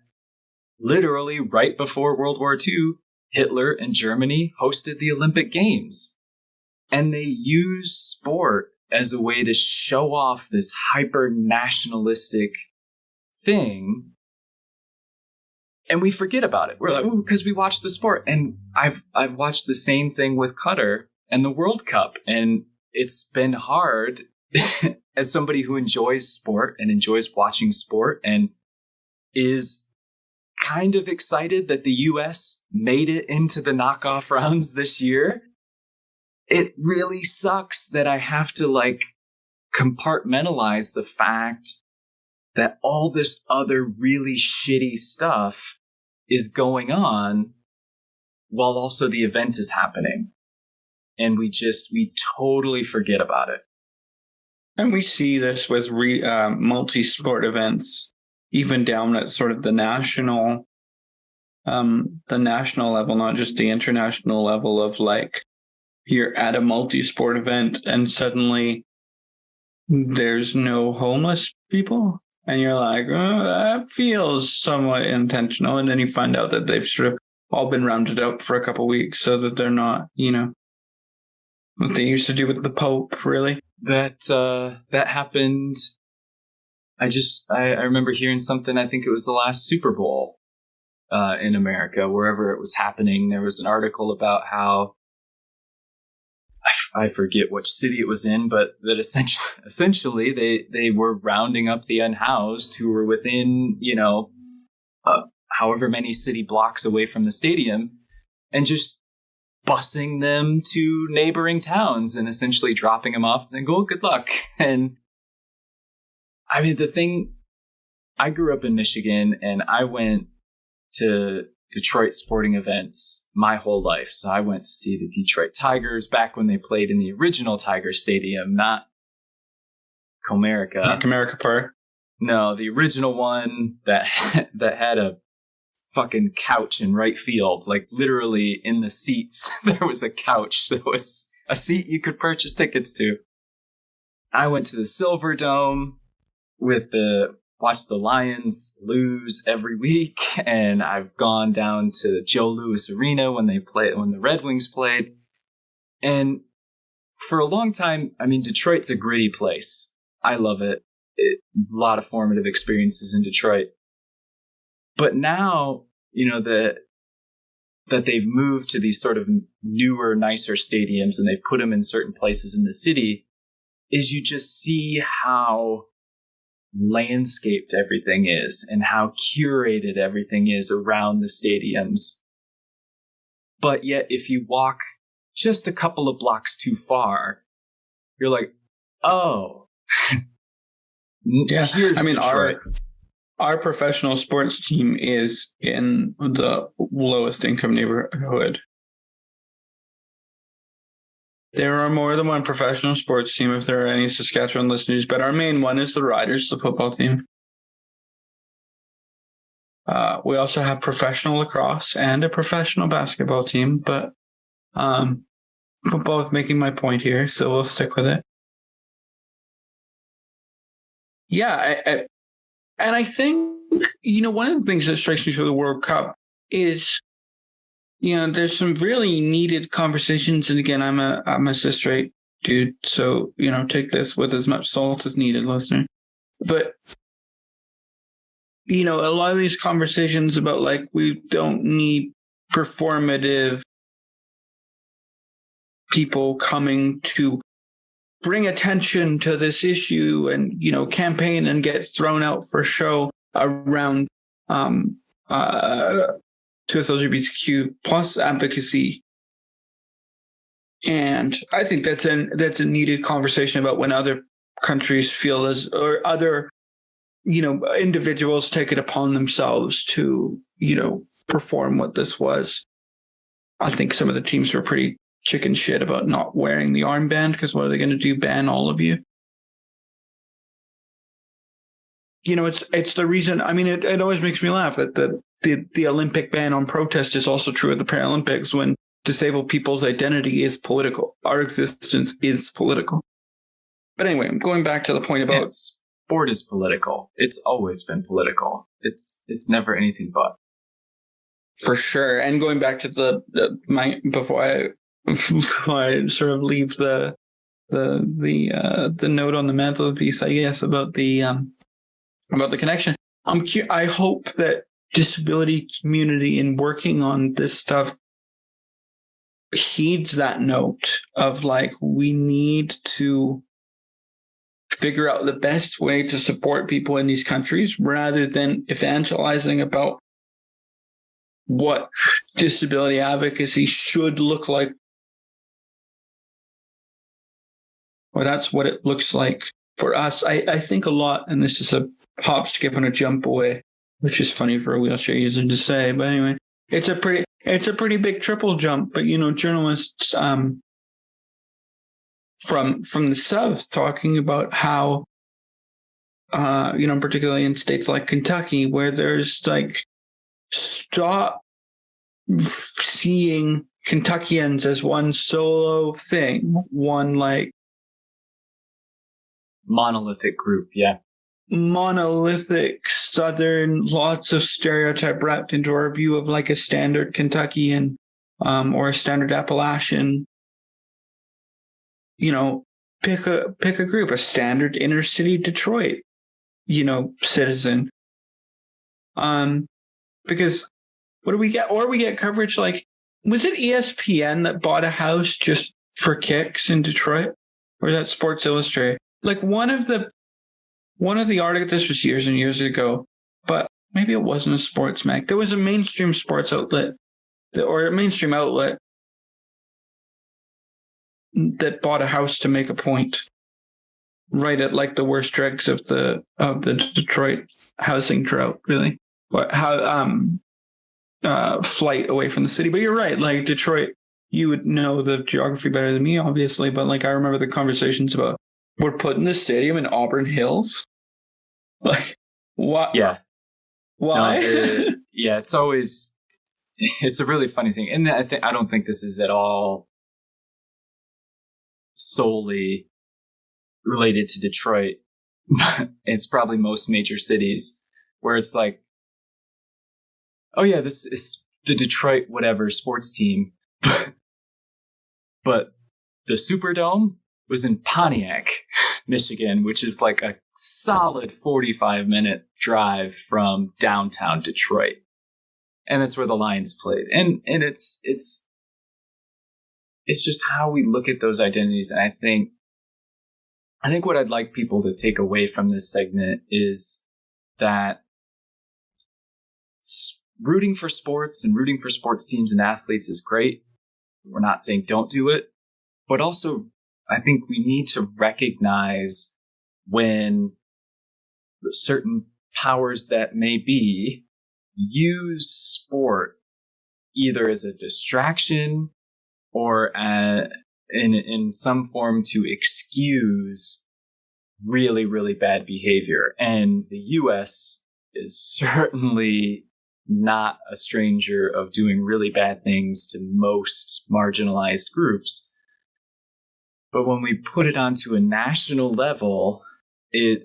literally right before World War II, Hitler and Germany hosted the Olympic Games. And they used sport as a way to show off this hyper-nationalistic thing. And we forget about it. We're like, oh, because we watched the sport. And I've watched the same thing with Qatar and the World Cup. And it's been hard as somebody who enjoys sport and enjoys watching sport and is kind of excited that the US made it into the knockoff rounds this year. It really sucks that I have to like compartmentalize the fact that all this other really shitty stuff is going on while also the event is happening. And we totally forget about it. And we see this with multi-sport events, even down at sort of the national level, not just the international level of like, you're at a multi-sport event and suddenly there's no homeless people. And you're like, oh, that feels somewhat intentional. And then you find out that they've sort of all been rounded up for a couple of weeks so that they're not, what they used to do with the Pope, really. That happened. I remember hearing something, I think it was the last Super Bowl in America, wherever it was happening. There was an article about how I forget which city it was in, but that essentially they were rounding up the unhoused who were within, however many city blocks away from the stadium, and just busing them to neighboring towns and essentially dropping them off and saying, "Go, good luck." And I mean, I grew up in Michigan, and I went to Detroit sporting events my whole life. So I went to see the Detroit Tigers back when they played in the original Tiger Stadium, not Comerica. Not Comerica Park. No, the original one that had a fucking couch in right field. Like literally in the seats, there was a couch. There was a seat you could purchase tickets to. I went to the Silver Dome watch the Lions lose every week, and I've gone down to Joe Louis Arena when the Red Wings played. And for a long time, I mean, Detroit's a gritty place. I love it. A lot of formative experiences in Detroit. But now, that they've moved to these sort of newer, nicer stadiums, and they've put them in certain places in the city, is you just see how landscaped everything is and how curated everything is around the stadiums. But yet, if you walk just a couple of blocks too far, you're like, oh, yeah. Here's Detroit. Our professional sports team is in the lowest income neighborhood. There are more than one professional sports team, if there are any Saskatchewan listeners, but our main one is the Riders, the football team. We also have professional lacrosse and a professional basketball team, but football is making my point here, so we'll stick with it. Yeah, and I think, one of the things that strikes me for the World Cup is, there's some really needed conversations. And again, I'm a cis straight dude, so, take this with as much salt as needed, listener. But, a lot of these conversations about like, we don't need performative people coming to bring attention to this issue and, campaign and get thrown out for show around to LGBTQ plus advocacy. And I think that's a needed conversation about when other countries or other, individuals take it upon themselves to, perform what this was. I think some of the teams were pretty chicken shit about not wearing the armband, because what are they going to do? Ban all of you? It's the reason. I mean, it always makes me laugh that the Olympic ban on protest is also true at the Paralympics, when disabled people's identity is political. Our existence is political. But anyway, I'm going back to the point about sport is political. It's always been political. It's never anything but. For sure. And going back to before I sort of leave the note on the mantelpiece, I guess, about the connection. I hope that disability community in working on this stuff heeds that note of like, we need to figure out the best way to support people in these countries rather than evangelizing about what disability advocacy should look like. Well, that's what it looks like for us. I think a lot, and this is a hop, skip, and a jump away, which is funny for a wheelchair user to say. But anyway, it's a pretty big triple jump. But journalists from the South talking about how particularly in states like Kentucky, where there's like, stop seeing Kentuckians as one solo thing, one like monolithic group, yeah. Monolithic Southern, lots of stereotype wrapped into our view of like a standard Kentuckian or a standard Appalachian. Pick a group, a standard inner city Detroit, citizen. Because what do we get? Or we get coverage like, was it ESPN that bought a house just for kicks in Detroit, or is that Sports Illustrated? Like one of the articles, this was years and years ago, but maybe it wasn't a sports mag. There was a mainstream sports outlet or a mainstream outlet that bought a house to make a point right at like the worst dregs of the Detroit housing drought, really. But how flight away from the city. But you're right, like Detroit, you would know the geography better than me, obviously, but like I remember the conversations about we're putting the stadium in Auburn Hills. Like what? Yeah. Why? No, yeah, it's a really funny thing. And I don't think this is at all solely related to Detroit. It's probably most major cities where it's like, oh yeah, this is the Detroit whatever sports team. But the Superdome was in Pontiac, Michigan, which is like a solid 45-minute drive from downtown Detroit. And that's where the Lions played. And it's just how we look at those identities. And I think what I'd like people to take away from this segment is that rooting for sports and rooting for sports teams and athletes is great. We're not saying don't do it, but also I think we need to recognize when certain powers that may be use sport either as a distraction or in some form to excuse really, really bad behavior. And the U.S. is certainly not a stranger of doing really bad things to most marginalized groups. But when we put it onto a national level, it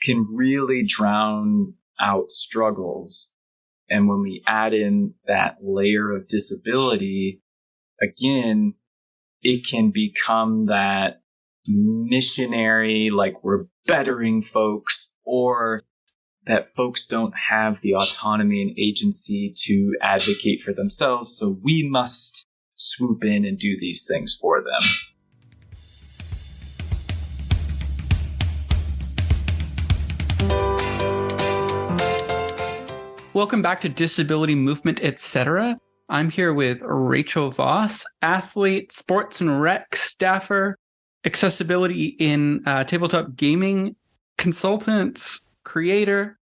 can really drown out struggles. And when we add in that layer of disability, again, it can become that missionary, like we're bettering folks, or that folks don't have the autonomy and agency to advocate for themselves, so we must swoop in and do these things for them. Welcome back to Disability Movement, Etcetera. I'm here with Rachel Voss, athlete, sports and rec staffer, accessibility in tabletop gaming consultant, creator.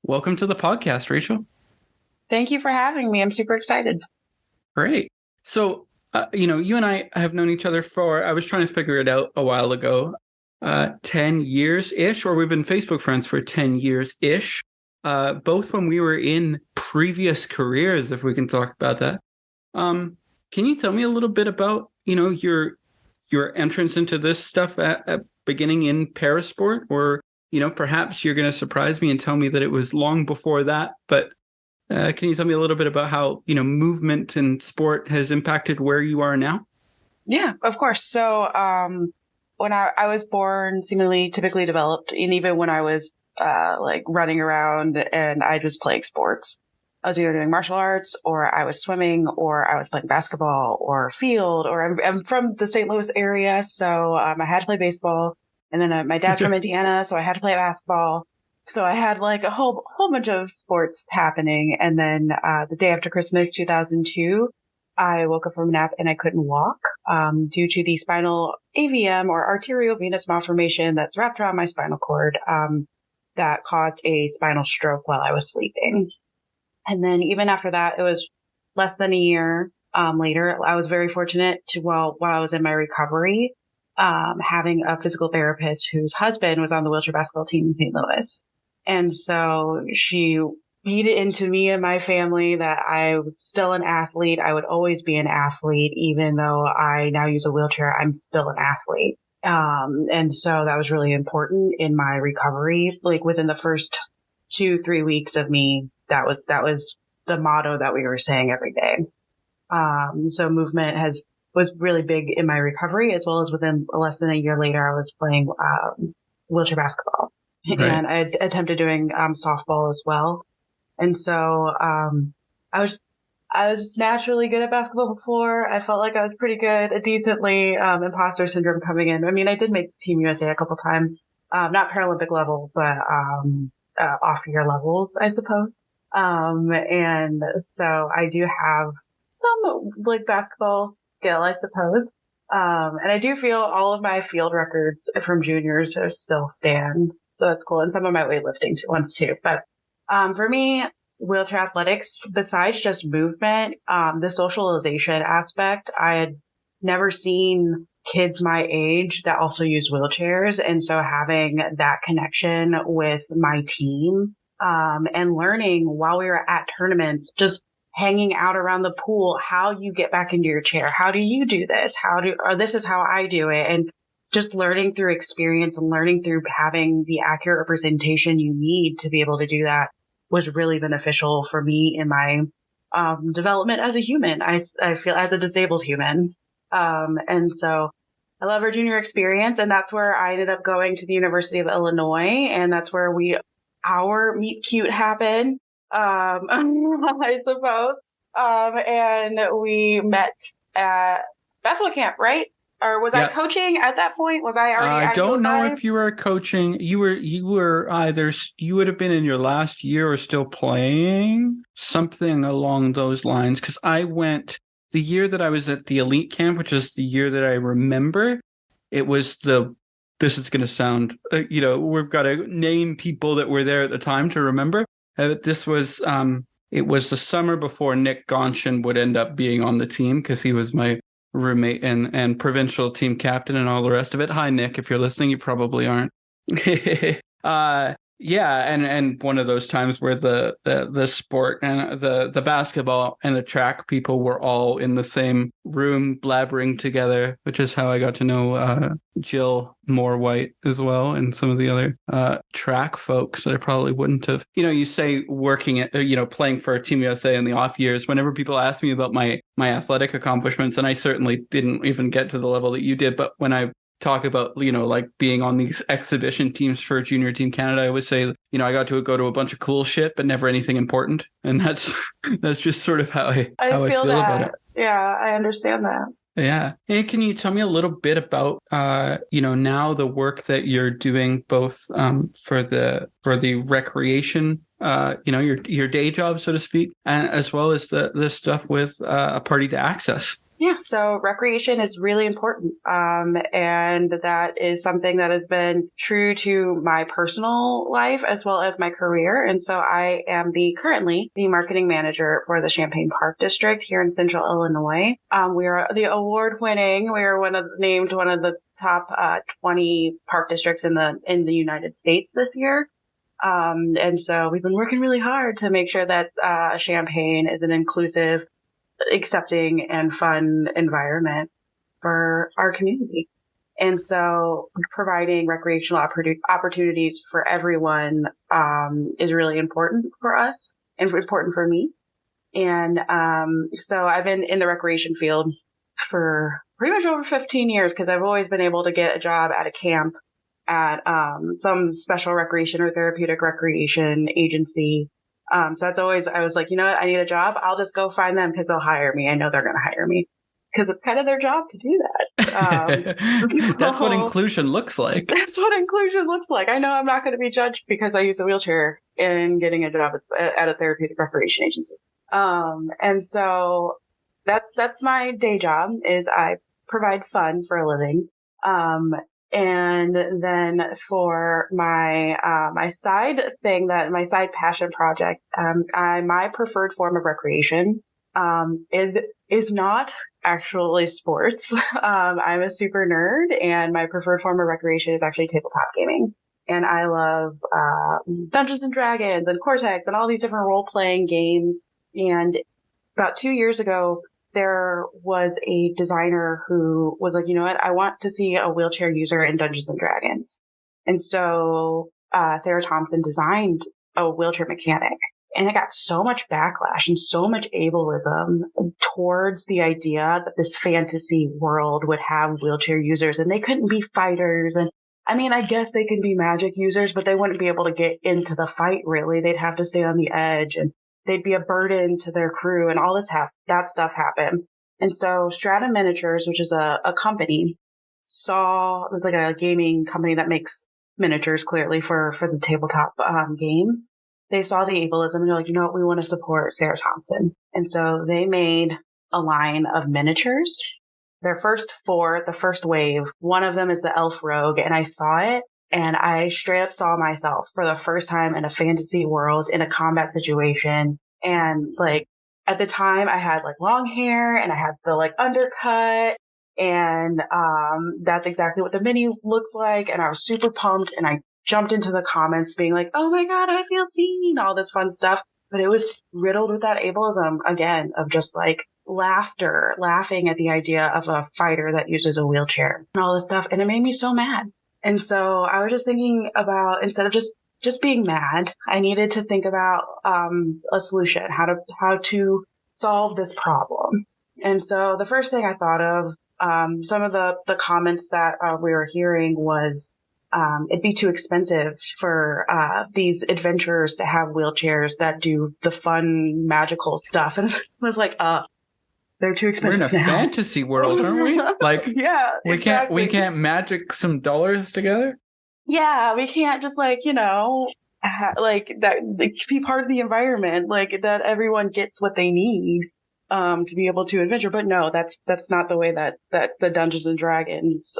Welcome to the podcast, Rachel. Thank you for having me. I'm super excited. Great. So, you and I have known each other for, I was trying to figure it out a while ago, 10 years-ish, or we've been Facebook friends for 10 years-ish, both when we were in previous careers, if we can talk about that. Can you tell me a little bit about, your entrance into this stuff at beginning in Parasport, or perhaps you're going to surprise me and tell me that it was long before that, but can you tell me a little bit about how, movement and sport has impacted where you are now? Yeah, of course. So when I was born seemingly typically developed, and even when I was like running around and I was playing sports, I was either doing martial arts or I was swimming or I was playing basketball or field, or I'm from the St. Louis area. So I had to play baseball. And then my dad's from Indiana, so I had to play basketball. So I had like a whole bunch of sports happening. And then the day after Christmas, 2002, I woke up from a nap and I couldn't walk due to the spinal AVM, or arteriovenous malformation, that's wrapped around my spinal cord that caused a spinal stroke while I was sleeping. And then even after that, it was less than a year later, I was very fortunate to, while I was in my recovery, having a physical therapist whose husband was on the wheelchair basketball team in St. Louis. And so she beat it into me and my family that I was still an athlete. I would always be an athlete, even though I now use a wheelchair, I'm still an athlete. And so that was really important in my recovery. Like within the first 2-3 weeks of me, that was the motto that we were saying every day. So movement was really big in my recovery, as well as within less than a year later, I was playing wheelchair basketball. Right. And I attempted doing softball as well. And so I was I was just naturally good at basketball before. I felt like I was pretty good, decently, imposter syndrome coming in. I mean, I did make Team USA a couple times, not Paralympic level, but, off-year levels, I suppose. And so I do have some like basketball skill, I suppose. And I do feel all of my field records from juniors are still stand. So that's cool. And some of my weightlifting ones too. But, for me, wheelchair athletics, besides just movement, the socialization aspect, I had never seen kids my age that also use wheelchairs. And so having that connection with my team, and learning while we were at tournaments, just hanging out around the pool, how you get back into your chair. How do you do this? Or this is how I do it. And just learning through experience and learning through having the accurate representation you need to be able to do that was really beneficial for me in my development as a human. I feel as a disabled human. And so I love our junior experience. And that's where I ended up going to the University of Illinois. And that's where our meet cute happened, I suppose. And we met at basketball camp, right? Or was I coaching at that point? Was I already? I don't know if you were coaching. You were either you would have been in your last year or still playing, something along those lines. Because I went the year that I was at the elite camp, which is the year that I remember. It was this is going to sound, we've got to name people that were there at the time to remember. This was it was the summer before Nick Gonshin would end up being on the team because he was my roommate and provincial team captain and all the rest of it. Hi, Nick. If you're listening, you probably aren't. And one of those times where the sport and the basketball and the track people were all in the same room blabbering together, which is how I got to know Jill Moore White as well, and some of the other track folks that I probably wouldn't have. You say working at playing for Team USA in the off years. Whenever people ask me about my athletic accomplishments, and I certainly didn't even get to the level that you did, but when I talk about, like being on these exhibition teams for Junior Team Canada, I always say, I got to go to a bunch of cool shit, but never anything important. And that's just sort of how I feel about it. Yeah, I understand that. Yeah. And can you tell me a little bit about, now the work that you're doing both for the recreation, your day job, so to speak, and as well as the stuff with a Party to Access? Yeah, so recreation is really important. And that is something that has been true to my personal life as well as my career. And so I am currently the marketing manager for the Champaign Park District here in Central Illinois. We are the award-winning. We are named one of the top 20 park districts in the United States this year. And so we've been working really hard to make sure that Champaign is an inclusive, accepting and fun environment for our community. And so providing recreational opportunities for everyone is really important for us and important for me. And so I've been in the recreation field for pretty much over 15 years because I've always been able to get a job at a camp at some special recreation or therapeutic recreation agency. So that's always, I was like, you know what? I need a job. I'll just go find them because they'll hire me. I know they're going to hire me because it's kind of their job to do that. That's what inclusion looks like. That's what inclusion looks like. I know I'm not going to be judged because I use a wheelchair in getting a job at a therapeutic recreation agency. And so that's my day job is I provide fun for a living. And then for my side passion project, my preferred form of recreation, is not actually sports. I'm a super nerd and my preferred form of recreation is actually tabletop gaming. And I love, Dungeons and Dragons and Cortex and all these different role-playing games. And about 2 years ago, there was a designer who was like, you know what? I want to see a wheelchair user in Dungeons and Dragons. And so, Sarah Thompson designed a wheelchair mechanic and it got so much backlash and so much ableism towards the idea that this fantasy world would have wheelchair users and they couldn't be fighters. And I mean, I guess they can be magic users, but they wouldn't be able to get into the fight really. They'd have to stay on the edge and they'd be a burden to their crew, and all that stuff happened. And so Strata Miniatures, which is a company, it's like a gaming company that makes miniatures clearly for the tabletop games. They saw the ableism and they're like, you know what, we want to support Sarah Thompson. And so they made a line of miniatures. Their first 4, the first wave, one of them is the Elf Rogue, and I saw it and I straight up saw myself for the first time in a fantasy world in a combat situation. And like at the time I had like long hair and I had the like undercut, and that's exactly what the mini looks like. And I was super pumped, and I jumped into the comments being like, oh my God, I feel seen, all this fun stuff. But it was riddled with that ableism again of just like laughing at the idea of a fighter that uses a wheelchair and all this stuff. And it made me so mad. And so I was just thinking about, instead of just being mad, I needed to think about a solution, how to solve this problem. And so the first thing I thought of, some of the comments that we were hearing was, it'd be too expensive for these adventurers to have wheelchairs that do the fun magical stuff. And I was like, they're too expensive. We're in a fantasy world, aren't we? Like, yeah, we can't magic some dollars together. Yeah, we can't just like, like that, like, be part of the environment, like that everyone gets what they need to be able to adventure. But no, that's not the way that the Dungeons and Dragons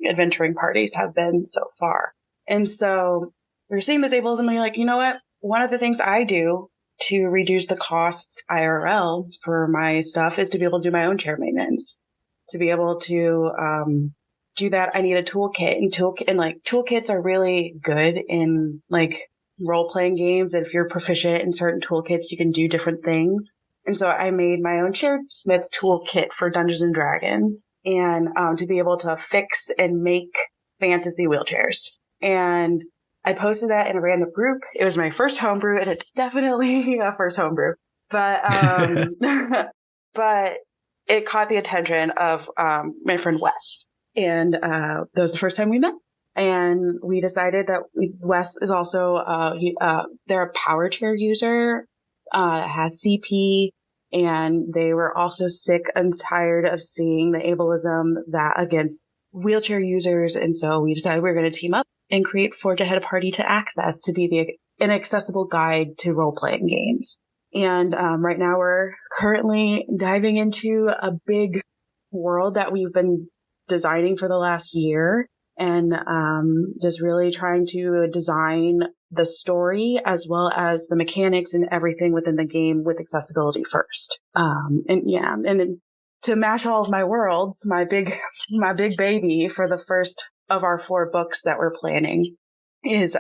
adventuring parties have been so far. And so we're seeing this ableism, and you're like, you know what? One of the things I do to reduce the costs IRL for my stuff is to be able to do my own chair maintenance. To be able to do that, I need a toolkit, and like toolkits are really good in like role playing games. And if you're proficient in certain toolkits, you can do different things. And so I made my own Chairsmith toolkit for Dungeons and Dragons, and to be able to fix and make fantasy wheelchairs. And I posted that in a random group. It was my first homebrew, and it's definitely a first homebrew. But but it caught the attention of my friend Wes. And that was the first time we met. And we decided that Wes is also they're a power chair user, has CP, and they were also sick and tired of seeing the ableism that against wheelchair users. And so we decided we were going to team up and create Forge Ahead Party to Access to be an accessible guide to role-playing games. And right now we're currently diving into a big world that we've been designing for the last year, and just really trying to design the story as well as the mechanics and everything within the game with accessibility first. And to mash all of my worlds, my big baby for the first of our 4 books that we're planning is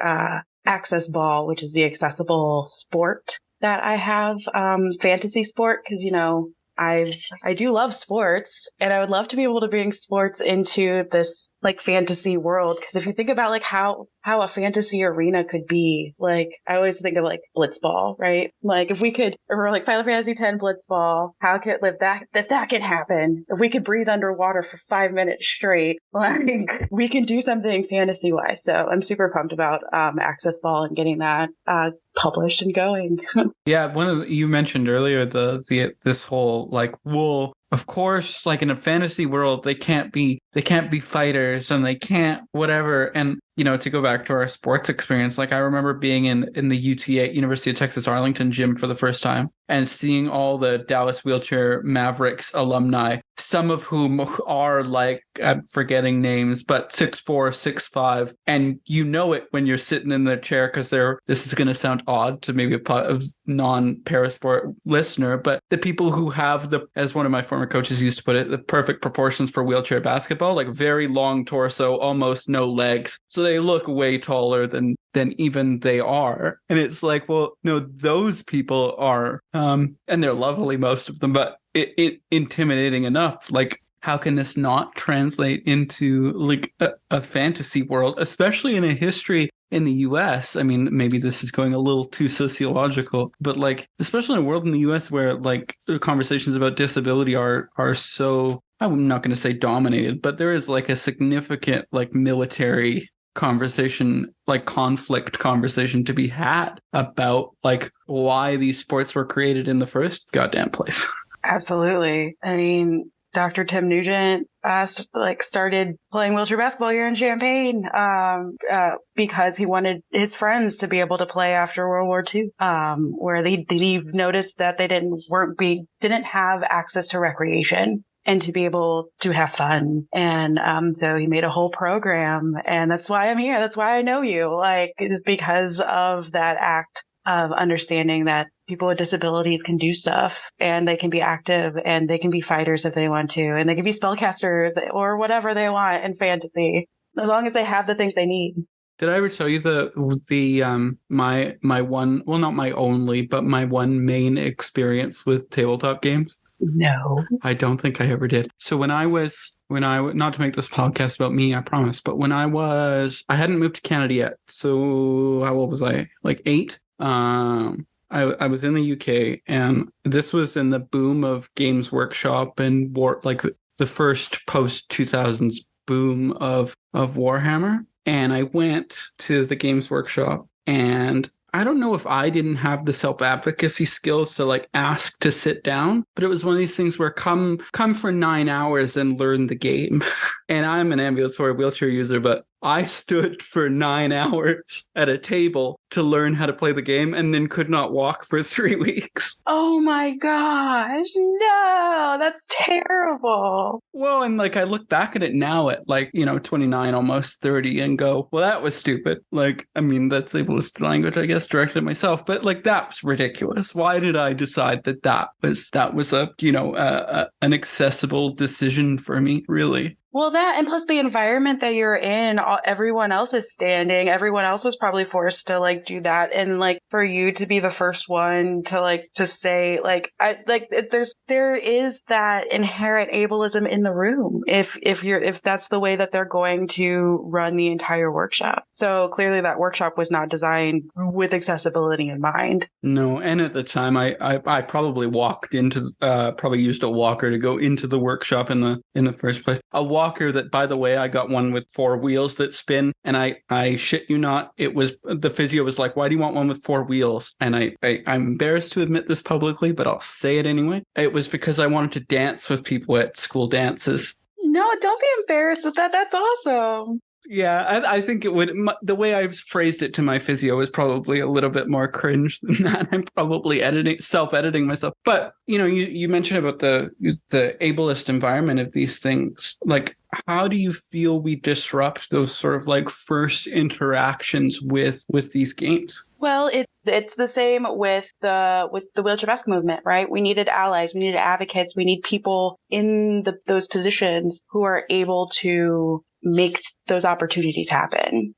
Access Ball, which is the accessible sport that I have, fantasy sport, because I do love sports, and I would love to be able to bring sports into this like fantasy world. Because if you think about like how a fantasy arena could be, like I always think of like Blitzball, right? Like if we could, or like Final Fantasy X Blitzball, how could if that could happen? If we could breathe underwater for 5 minutes straight, like we can do something fantasy wise. So I'm super pumped about Access Ball and getting that published and going. Yeah, you mentioned earlier this whole like, well, of course, like in a fantasy world, they can't be fighters and they can't whatever. And to go back to our sports experience, like I remember being in the UTA, University of Texas Arlington gym for the first time and seeing all the Dallas Wheelchair Mavericks alumni, some of whom are like, I'm forgetting names, but 6'4", 6'5", and it when you're sitting in the chair, because this is going to sound odd to maybe a non-Parasport listener, but the people who have as one of my former coaches used to put it, the perfect proportions for wheelchair basketball, like very long torso, almost no legs. So they look way taller than even they are. And it's like, well, no, those people are, and they're lovely, most of them, but it intimidating enough. Like, how can this not translate into like a fantasy world, especially in a history in the US? I mean, maybe this is going a little too sociological, but like, especially in a world in the US where like the conversations about disability are so, I'm not going to say dominated, but there is like a significant like military conversation, like conflict conversation to be had about like why these sports were created in the first goddamn place. Absolutely. I mean, Dr. Tim Nugent started playing wheelchair basketball here in Champaign because he wanted his friends to be able to play after World War II, where he noticed that they didn't have access to recreation and to be able to have fun. And so he made a whole program, and that's why I'm here. That's why I know you. Like, it's because of that act of understanding that people with disabilities can do stuff, and they can be active, and they can be fighters if they want to, and they can be spellcasters or whatever they want in fantasy, as long as they have the things they need. Did I ever tell you my one, well, not my only, but my one main experience with tabletop games? No. I don't think I ever did. So when I not to make this podcast about me, I promise, but when I hadn't moved to Canada yet. So how old was I? Like 8? I was in the UK, and this was in the boom of Games Workshop and like the first post 2000s boom of Warhammer. And I went to the Games Workshop, and I don't know if I didn't have the self-advocacy skills to like ask to sit down, but it was one of these things where come for 9 hours and learn the game. And I'm an ambulatory wheelchair user, but I stood for 9 hours at a table to learn how to play the game, and then could not walk for 3 weeks. Oh my gosh, no, that's terrible. Well, and like I look back at it now at like, 29, almost 30, and go, well, that was stupid. Like, I mean, that's ableist language, I guess, directed at myself, but like that was ridiculous. Why did I decide that was an accessible decision for me, really? Well, that, and plus the environment that you're in, everyone else is standing. Everyone else was probably forced to like do that. And like for you to be the first one to say there is that inherent ableism in the room if that's the way that they're going to run the entire workshop. So clearly that workshop was not designed with accessibility in mind. No. And at the time I probably probably used a walker to go into the workshop in the first place. A walker that, by the way, I got one with 4 wheels that spin, and I shit you not, it was, the physio was like, why do you want one with 4 wheels? And I'm embarrassed to admit this publicly, but I'll say it anyway. It was because I wanted to dance with people at school dances. No, don't be embarrassed with that. That's awesome. Yeah, I think it would. The way I phrased it to my physio is probably a little bit more cringe than that. I'm probably self-editing myself. But, you mentioned about the ableist environment of these things. Like, how do you feel we disrupt those sort of like first interactions with these games? Well, it's the same with the wheelchair basketball movement, right? We needed allies, we needed advocates, we need people in those positions who are able to make those opportunities happen.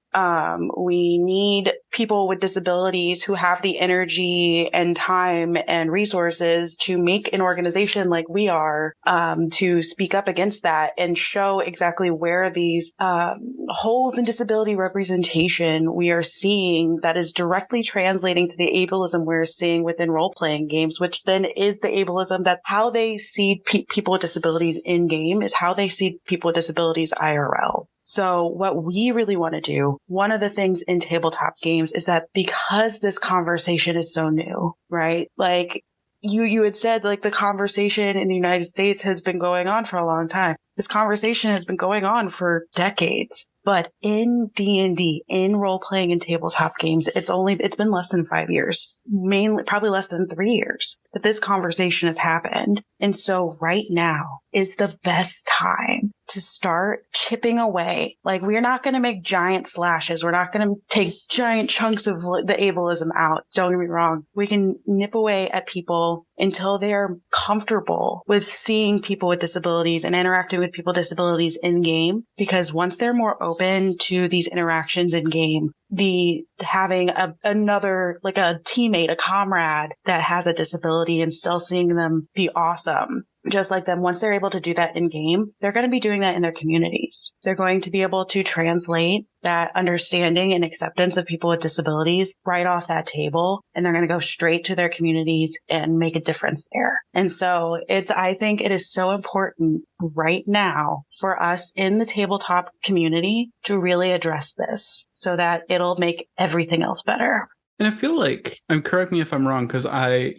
We need people with disabilities who have the energy and time and resources to make an organization like we are, to speak up against that and show exactly where these holes in disability representation we are seeing that is directly translating to the ableism we're seeing within role-playing games, which then is the ableism that how they see people with disabilities in game is how they see people with disabilities IRL. So what we really want to do, one of the things in tabletop games is that because this conversation is so new, right? Like you had said, like the conversation in the United States has been going on for a long time. This conversation has been going on for decades. But in D&D, in role-playing and tabletop games, it's been less than 5 years, mainly probably less than 3 years that this conversation has happened. And so right now is the best time to start chipping away. Like, we're not going to make giant slashes. We're not going to take giant chunks of the ableism out. Don't get me wrong. We can nip away at people until they're comfortable with seeing people with disabilities and interacting with people with disabilities in game. Because once they're more open to these interactions in game, having another, like a teammate, a comrade that has a disability and still seeing them be awesome, just like them, once they're able to do that in game, they're going to be doing that in their communities. They're going to be able to translate that understanding and acceptance of people with disabilities right off that table, and they're going to go straight to their communities and make a difference there. And so I think it is so important right now for us in the tabletop community to really address this so that it'll make everything else better. And I feel like, correct me if I'm wrong, because I,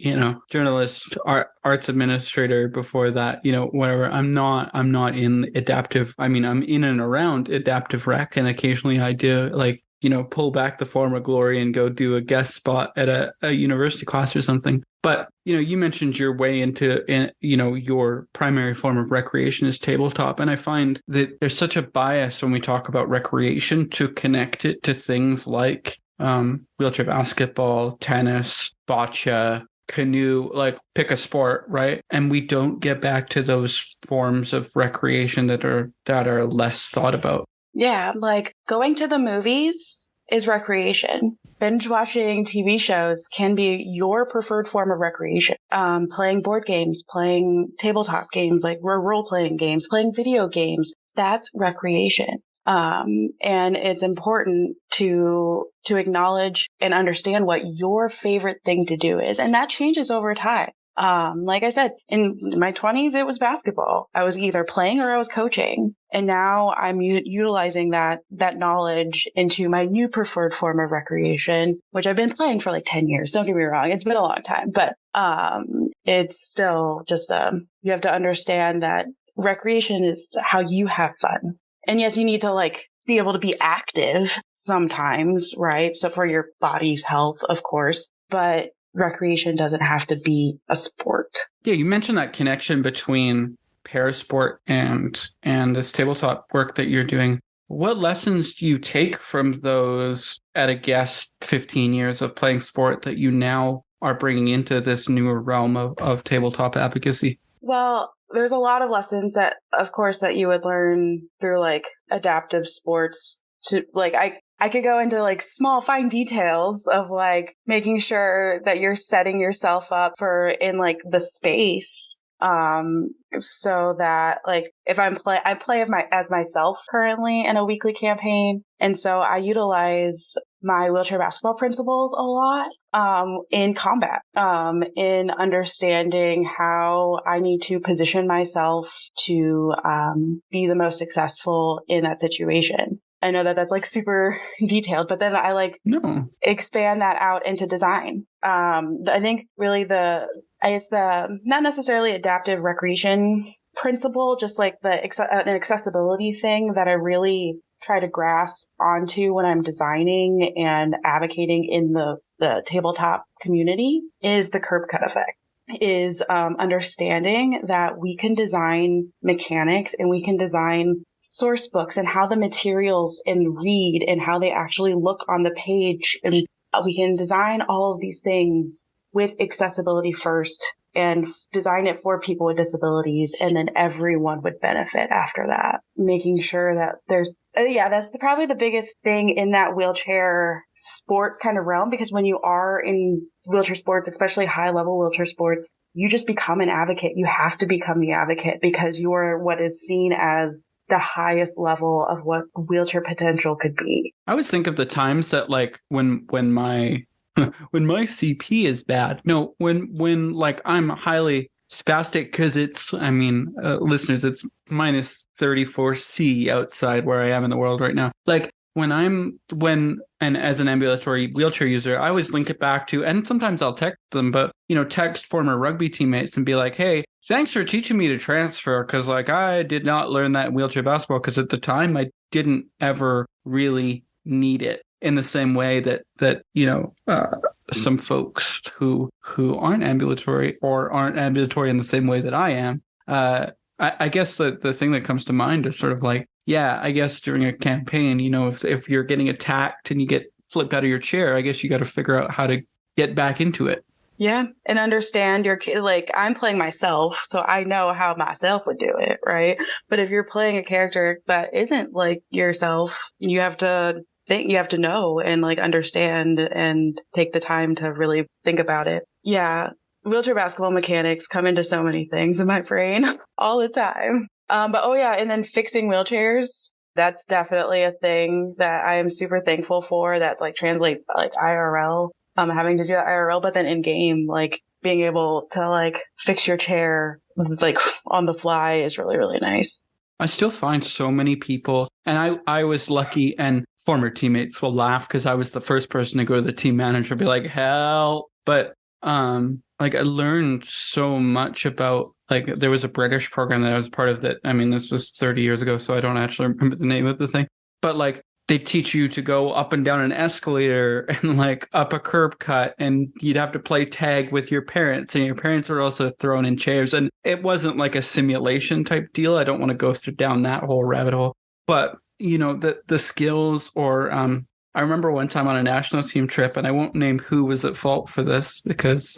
journalist, arts administrator before that, whatever. I'm not in adaptive. I mean, I'm in and around adaptive rec, and occasionally I do pull back the former glory and go do a guest spot at a university class or something. But, you mentioned your way into, your primary form of recreation is tabletop. And I find that there's such a bias when we talk about recreation to connect it to things like wheelchair basketball, tennis, bocce, canoe, pick a sport, right? And we don't get back to those forms of recreation that are less thought about. Yeah, like going to the movies is recreation. Binge watching TV shows can be your preferred form of recreation. Playing board games, playing tabletop games, like role-playing games, playing video games, that's recreation. And it's important to acknowledge and understand what your favorite thing to do is. And that changes over time. Like I said, in my 20s, it was basketball. I was either playing or I was coaching. And now I'm utilizing that knowledge into my new preferred form of recreation, which I've been playing for like 10 years. Don't get me wrong. It's been a long time, but, it's still just, you have to understand that recreation is how you have fun. And yes, you need to be able to be active sometimes, right? So for your body's health, of course, but recreation doesn't have to be a sport. Yeah, you mentioned that connection between parasport and this tabletop work that you're doing. What lessons do you take from those at a guest 15 years of playing sport that you now are bringing into this newer realm of tabletop advocacy? Well, there's a lot of lessons that, of course, that you would learn through adaptive sports. I could go into small fine details of making sure that you're setting yourself up for in the space. So that if I play as myself currently in a weekly campaign. And so I utilize my wheelchair basketball principles a lot, in combat, in understanding how I need to position myself to, be the most successful in that situation. I know that that's super detailed, but then I expand that out into design. I think really the not necessarily adaptive recreation principle, just an accessibility thing that I really try to grasp onto when I'm designing and advocating in the tabletop community is the curb cut effect. Is understanding that we can design mechanics and we can design source books and how the materials and read and how they actually look on the page. And we can design all of these things with accessibility first and design it for people with disabilities. And then everyone would benefit after that. Making sure that there's, that's probably the biggest thing in that wheelchair sports kind of realm, because when you are in wheelchair sports, especially high level wheelchair sports, you just become an advocate. You have to become the advocate because you are what is seen as the highest level of what wheelchair potential could be. I always think of the times that when my when my CP is bad. No, when I'm highly spastic, because it's, listeners, it's minus 34°C outside where I am in the world right now. And as an ambulatory wheelchair user, I always link it back to, and sometimes I'll text them, but, text former rugby teammates and be like, hey, thanks for teaching me to transfer. Cause I did not learn that in wheelchair basketball. Cause at the time I didn't ever really need it in the same way that some folks who aren't ambulatory or aren't ambulatory in the same way that I am. I guess the thing that comes to mind is sort of I guess during a campaign, if you're getting attacked and you get flipped out of your chair, I guess you got to figure out how to get back into it. Yeah. And understand your kid. I'm playing myself, so I know how myself would do it. Right. But if you're playing a character that isn't like yourself, you have to know and understand and take the time to really think about it. Yeah. Wheelchair basketball mechanics come into so many things in my brain all the time. And then fixing wheelchairs, that's definitely a thing that I am super thankful for that translate IRL, having to do that IRL, but then in game, being able to like fix your chair like on the fly is really, really nice. I still find so many people, and I was lucky, and former teammates will laugh because I was the first person to go to the team manager and be like, help. But like I learned so much about, like, there was a British program that I was part of that. I mean, this was 30 years ago, so I don't actually remember the name of the thing. But like, they teach you to go up and down an escalator and like up a curb cut, and you'd have to play tag with your parents, and your parents were also thrown in chairs. And it wasn't like a simulation type deal. I don't want to go down that whole rabbit hole. But, you know, the skills, or I remember one time on a national team trip, and I won't name who was at fault for this because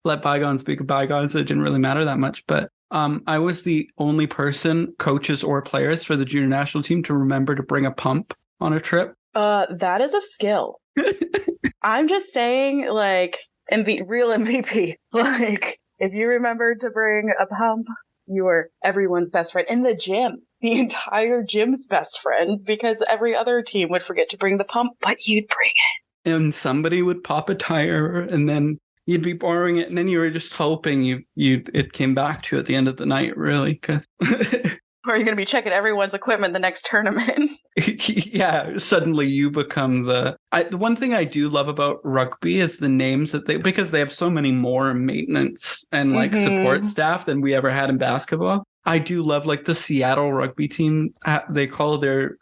let bygones be bygones. It didn't really matter that much. But I was the only person, coaches or players, for the junior national team to remember to bring a pump on a trip. That is a skill. I'm just saying, like, real MVP. Like, if you remember to bring a pump, you are everyone's best friend in the gym. The entire gym's best friend, because every other team would forget to bring the pump, but you'd bring it. And somebody would pop a tire, and then you'd be borrowing it, and then you were just hoping it came back to you at the end of the night, really. Cause or you're going to be checking everyone's equipment the next tournament. Yeah, suddenly you become the one thing I do love about rugby is the names that because they have so many more maintenance and like support staff than we ever had in basketball. I do love like the Seattle rugby team. They call their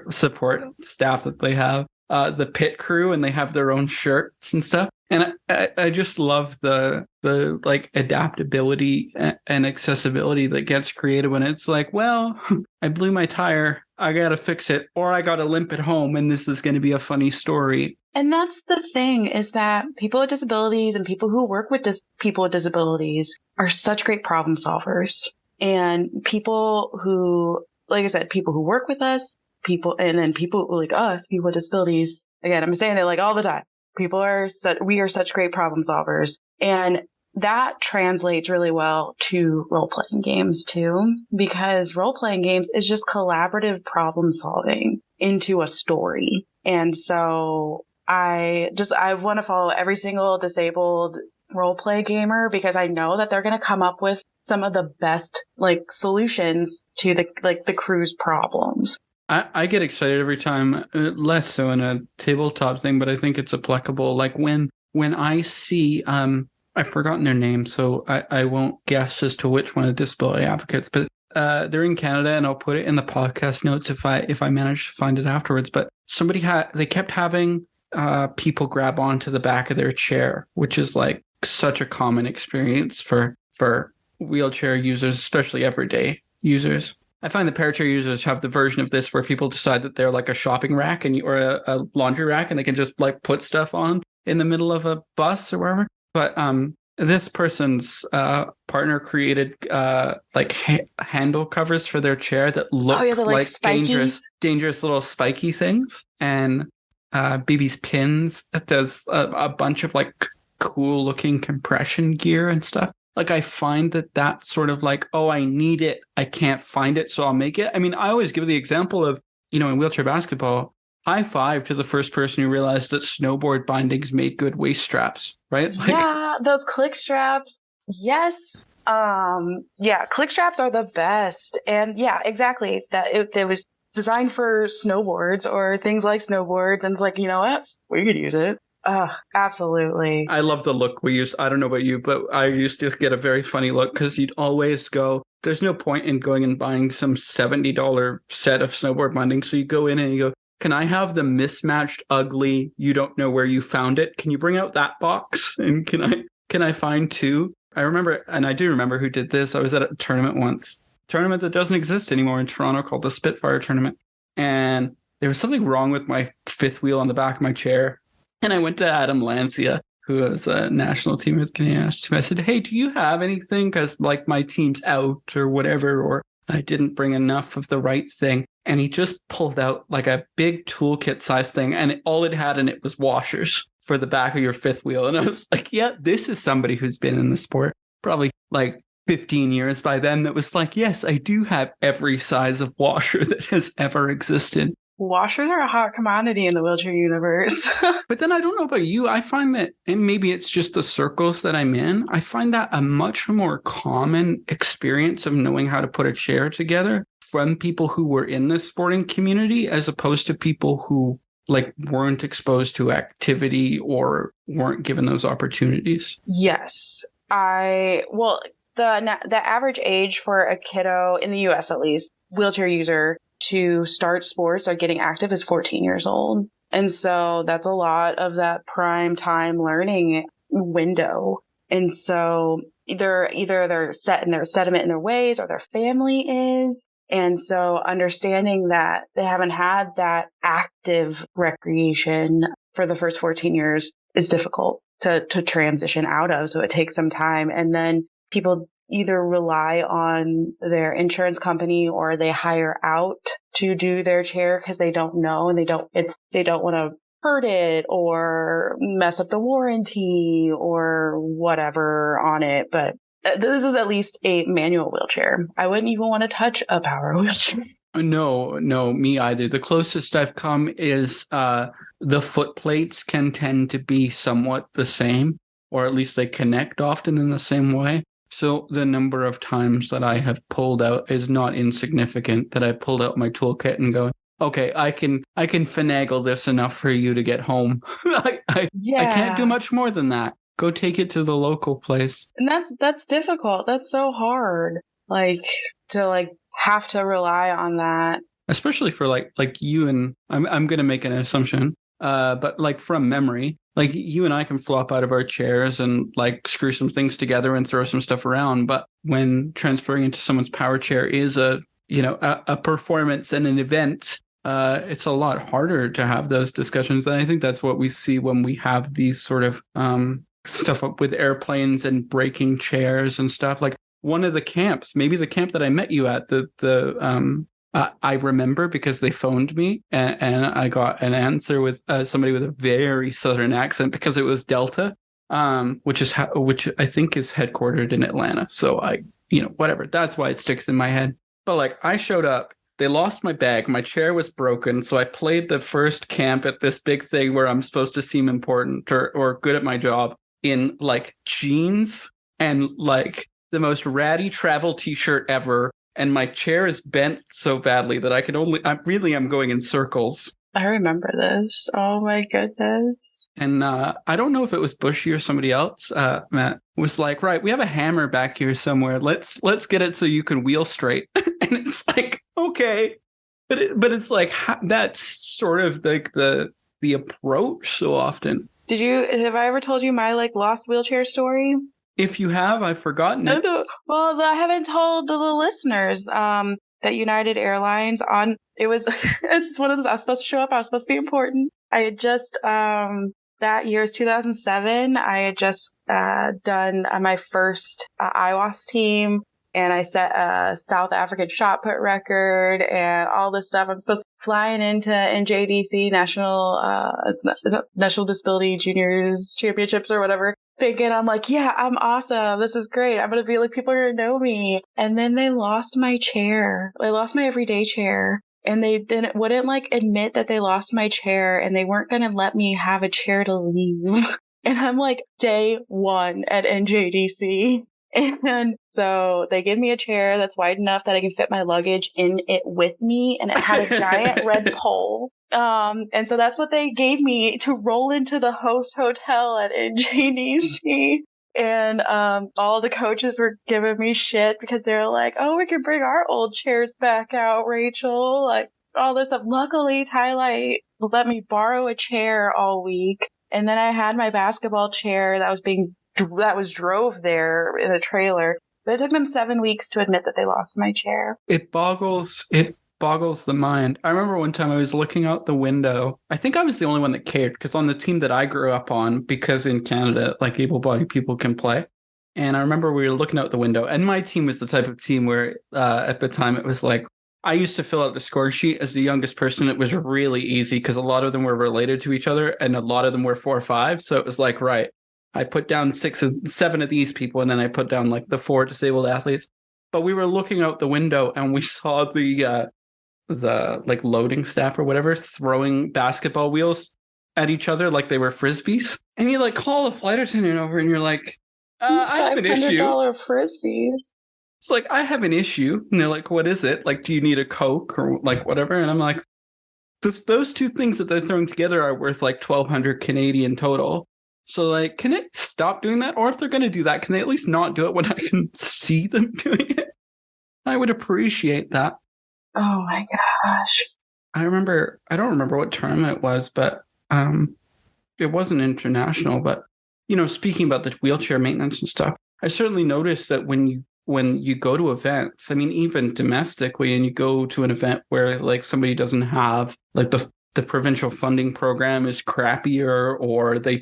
support staff that they have the pit crew, and they have their own shirts and stuff. And I just love the like adaptability and accessibility that gets created when it's like, well, I blew my tire, I got to fix it, or I got to limp it home, and this is going to be a funny story. And that's the thing, is that people with disabilities and people who work with people with disabilities are such great problem solvers. And people who, like I said, people who work with us, and then people like us, people with disabilities, again, I'm saying it like all the time. We are such great problem solvers. And that translates really well to role-playing games too, because role-playing games is just collaborative problem solving into a story. And so I want to follow every single disabled role-play gamer, because I know that they're going to come up with some of the best like solutions to the crew's problems. I get excited every time, less so in a tabletop thing, but I think it's applicable. Like when I see, I've forgotten their name, so I won't guess as to which one of disability advocates, but they're in Canada, and I'll put it in the podcast notes if I manage to find it afterwards. But they kept having people grab onto the back of their chair, which is like such a common experience for wheelchair users, especially everyday users. I find the parachair users have the version of this where people decide that they're like a shopping rack or a laundry rack, and they can just like put stuff on in the middle of a bus or wherever. But this person's partner created handle covers for their chair that look like dangerous little spiky things, and BB's pins. There's a bunch of like cool looking compression gear and stuff. Like, I find that sort of like, oh, I need it, I can't find it, so I'll make it. I mean, I always give the example of, you know, in wheelchair basketball, high five to the first person who realized that snowboard bindings made good waist straps, right? Like, yeah, those click straps. Yes. Click straps are the best. And yeah, exactly. That it was designed for snowboards or things like snowboards. And it's like, you know what? We could use it. Absolutely. I love the look we used. I don't know about you, but I used to get a very funny look because you'd always go, there's no point in going and buying some $70 set of snowboard bindings. So you go in and you go, can I have the mismatched, ugly, you don't know where you found it? Can you bring out that box? And can I find two? I remember, and I do remember who did this. I was at a tournament once, tournament that doesn't exist anymore in Toronto called the Spitfire Tournament. And there was something wrong with my fifth wheel on the back of my chair. And I went to Adam Lancia, who was a national team with Canadian national team. I said, hey, do you have anything? Because like my team's out or whatever, or I didn't bring enough of the right thing. And he just pulled out like a big toolkit size thing. And all it had in it was washers for the back of your fifth wheel. And I was like, yeah, this is somebody who's been in the sport probably like 15 years by then that was like, yes, I do have every size of washer that has ever existed. Washers are a hot commodity in the wheelchair universe. But then I don't know about you. I find that, and maybe it's just the circles that I'm in, I find that a much more common experience of knowing how to put a chair together from people who were in this sporting community as opposed to people who like weren't exposed to activity or weren't given those opportunities. Yes. The average age for a kiddo in the US, at least, wheelchair user to start sports or getting active is 14 years old. And so that's a lot of that prime time learning window. And so either they're set in their sediment in their ways or their family is. And so understanding that they haven't had that active recreation for the first 14 years is difficult to transition out of. So it takes some time. And then people either rely on their insurance company or they hire out to do their chair because they don't know and they don't want to hurt it or mess up the warranty or whatever on it. But this is at least a manual wheelchair. I wouldn't even want to touch a power wheelchair. No, me either. The closest I've come is the foot plates can tend to be somewhat the same, or at least they connect often in the same way. So the number of times that I have pulled out is not insignificant, that I pulled out my toolkit and go, okay, I can finagle this enough for you to get home. I can't do much more than that. Go take it to the local place. And that's difficult. That's so hard. To have to rely on that. Especially for like you and I'm going to make an assumption, but like from memory, like you and I can flop out of our chairs and like screw some things together and throw some stuff around. But when transferring into someone's power chair is a performance and an event, it's a lot harder to have those discussions. And I think that's what we see when we have these sort of stuff up with airplanes and breaking chairs and stuff. Like one of the camps, maybe the camp that I met you at, I remember because they phoned me and I got an answer with somebody with a very southern accent because it was Delta, which I think is headquartered in Atlanta. So whatever. That's why it sticks in my head. But like I showed up, they lost my bag, my chair was broken. So I played the first camp at this big thing where I'm supposed to seem important or good at my job in like jeans and like the most ratty travel t-shirt ever. And my chair is bent so badly that I'm going in circles. I remember this. Oh my goodness. And I don't know if it was Bushy or somebody else, Matt, was like, right, we have a hammer back here somewhere. Let's get it so you can wheel straight. And it's like, okay. But it's like, that's sort of like the approach so often. Have I ever told you my lost wheelchair story? If you have, I've forgotten it. Well, I haven't told the listeners that United Airlines it's one of those, I was supposed to show up, I was supposed to be important. I had just, that year is 2007, I had just done my first IWAS team, and I set a South African shot put record and all this stuff. I'm supposed to flying into NJDC, National Disability Juniors Championships or whatever. Thinking, I'm like, yeah, I'm awesome. This is great. I'm going to be like, people are going to know me. And then they lost my chair. They lost my everyday chair. And they wouldn't admit that they lost my chair. And they weren't going to let me have a chair to leave. And I'm like day one at NJDC. And so they give me a chair that's wide enough that I can fit my luggage in it with me. And it had a giant red pole. And so that's what they gave me to roll into the host hotel at NJDC. And all the coaches were giving me shit because they were like, oh, we can bring our old chairs back out, Rachel. Like all this stuff. Luckily, Tylight let me borrow a chair all week. And then I had my basketball chair that was drove there in a trailer. But it took them 7 weeks to admit that they lost my chair. It boggles the mind. I remember one time I was looking out the window. I think I was the only one that cared because on the team that I grew up on, because in Canada, like able-bodied people can play. And I remember we were looking out the window, and my team was the type of team where at the time it was like, I used to fill out the score sheet as the youngest person. It was really easy because a lot of them were related to each other and a lot of them were 4-5. So it was like, right, I put down 7 of these people, and then I put down like the 4 disabled athletes. But we were looking out the window and we saw the like loading staff or whatever throwing basketball wheels at each other like they were frisbees, and you like call the flight attendant over, and you're like, I have an issue. $500 frisbees. It's like, I have an issue, and they're like, what is it? Like, do you need a Coke or like whatever? And I'm like, those two things that they're throwing together are worth like 1,200 Canadian total. So like, can they stop doing that? Or if they're going to do that, can they at least not do it when I can see them doing it? I would appreciate that. Oh my gosh. I don't remember what tournament it was, but it wasn't international. But, you know, speaking about the wheelchair maintenance and stuff, I certainly noticed that when you go to events, I mean, even domestically, and you go to an event where like somebody doesn't have like the provincial funding program is crappier, or they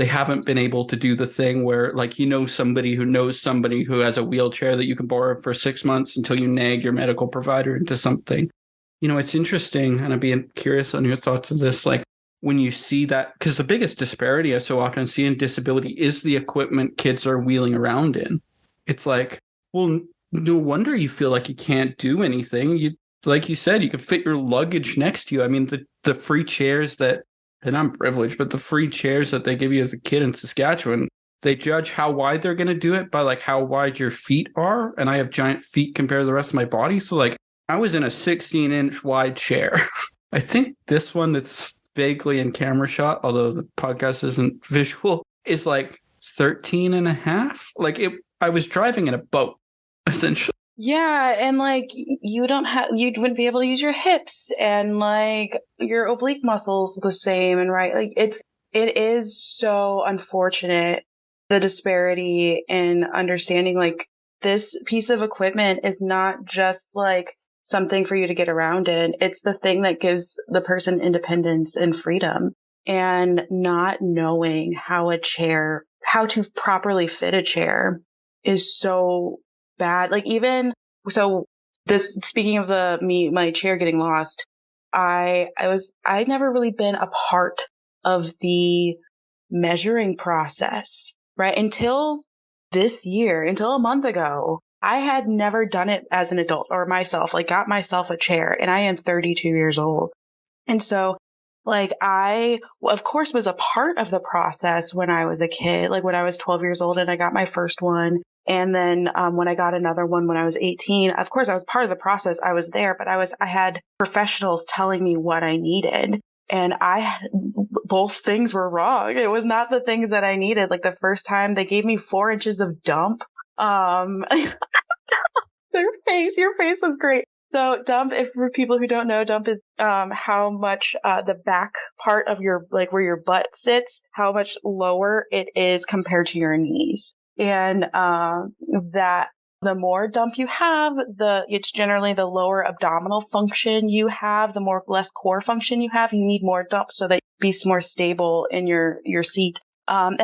haven't been able to do the thing where like, you know, somebody who knows somebody who has a wheelchair that you can borrow for 6 months until you nag your medical provider into something. You know, it's interesting, and I'd be curious on your thoughts of this. Like when you see that, because the biggest disparity I so often see in disability is the equipment kids are wheeling around in. It's like, well, no wonder you feel like you can't do anything. You, like you said, you could fit your luggage next to you. I mean, the free chairs that, and I'm privileged, but the free chairs that they give you as a kid in Saskatchewan, they judge how wide they're going to do it by like how wide your feet are. And I have giant feet compared to the rest of my body. So like I was in a 16-inch wide chair. I think this one that's vaguely in camera shot, although the podcast isn't visual, is like 13 and a half. Like I was driving in a boat, essentially. Yeah, and like you wouldn't be able to use your hips and like your oblique muscles the same, and right, like it is so unfortunate, the disparity in understanding. Like this piece of equipment is not just like something for you to get around in. It's the thing that gives the person independence and freedom. And not knowing how to properly fit a chair is so bad. Like even so, this, speaking of my chair getting lost, I'd never really been a part of the measuring process, right? Until a month ago, I had never done it as an adult or myself, like got myself a chair, and I am 32 years old. And so like I, of course, was a part of the process when I was a kid, like when I was 12 years old and I got my first one. And then when I got another one when I was 18, of course, I was part of the process. I was there, but I had professionals telling me what I needed. And both things were wrong. It was not the things that I needed. Like the first time they gave me 4 inches of dump. Your face was great. So dump, if for people who don't know, dump is how much the back part of your, like where your butt sits, how much lower it is compared to your knees. And that the more dump you have, it's generally the lower abdominal function you have, the less core function you have. You need more dump so that you be more stable in your seat. And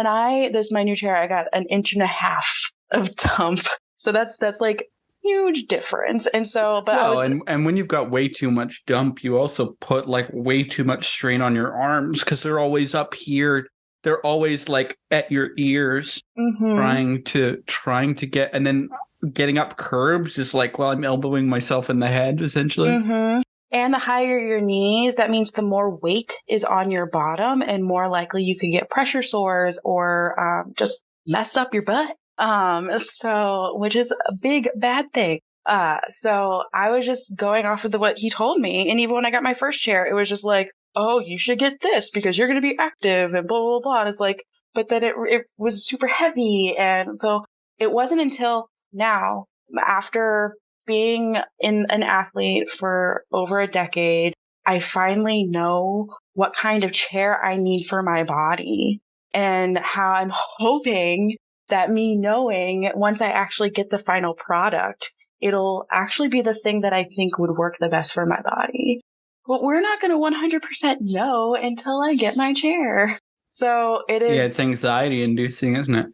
this is my new chair. I got 1.5 inches of dump. So that's like huge difference. And so, but and when you've got way too much dump, you also put like way too much strain on your arms because they're always up here. They're always like at your ears, trying to get, and then getting up curbs is like, well, I'm elbowing myself in the head essentially. And the higher your knees, that means the more weight is on your bottom and more likely you could get pressure sores or just mess up your butt. Which is a big bad thing. So I was just going off of what he told me. And even when I got my first chair, it was just like, oh, you should get this because you're going to be active and blah, blah, blah. And it's like, but then it was super heavy. And so it wasn't until now, after being an athlete for over a decade, I finally know what kind of chair I need for my body and how I'm hoping that me knowing once I actually get the final product, it'll actually be the thing that I think would work the best for my body. But we're not going to 100% know until I get my chair. So it is. Yeah, it's anxiety inducing, isn't it?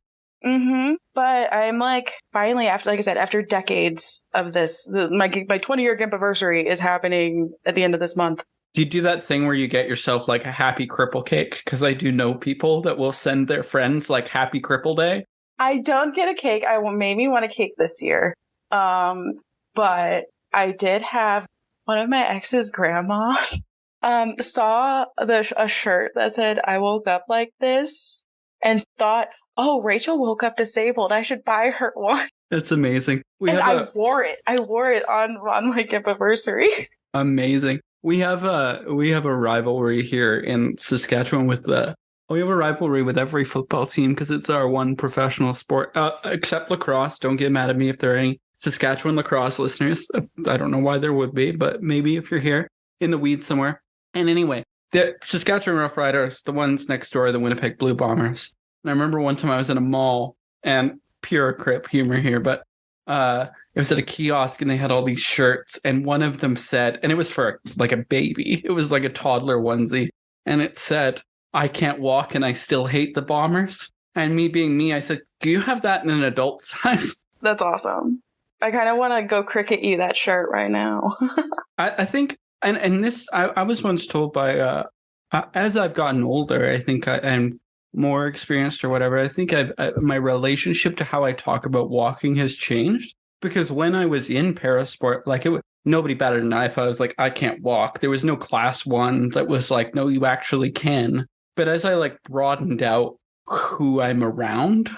But I'm like, finally, after decades of this, my 20-year anniversary is happening at the end of this month. Do you do that thing where you get yourself like a happy cripple cake? Because I do know people that will send their friends like happy cripple day. I don't get a cake. I maybe want a cake this year. But I did have one of my ex's grandmas saw a shirt that said, "I woke up like this," and thought, "Oh, Rachel woke up disabled. I should buy her one." That's amazing. I wore it. I wore it on my anniversary. Amazing. We have a rivalry here in Saskatchewan we have a rivalry with every football team because it's our one professional sport, except lacrosse. Don't get mad at me if there are any Saskatchewan lacrosse listeners. I don't know why there would be, but maybe if you're here in the weeds somewhere. And anyway, the Saskatchewan Rough Riders, the ones next door, the Winnipeg Blue Bombers. And I remember one time I was in a mall, and pure crip humor here, but it was at a kiosk and they had all these shirts, and one of them said, and it was for like a baby, it was like a toddler onesie, and it said, "I can't walk and I still hate the Bombers." And me being me, I said, "Do you have that in an adult size?" That's awesome. I kind of want to go cricket you that shirt right now. I think, and this, I was once told by, as I've gotten older, I think I'm more experienced or whatever, I think my relationship to how I talk about walking has changed. Because when I was in parasport, like nobody batted an eye if I was like, "I can't walk." There was no class one that was like, "No, you actually can." But as I like broadened out who I'm around,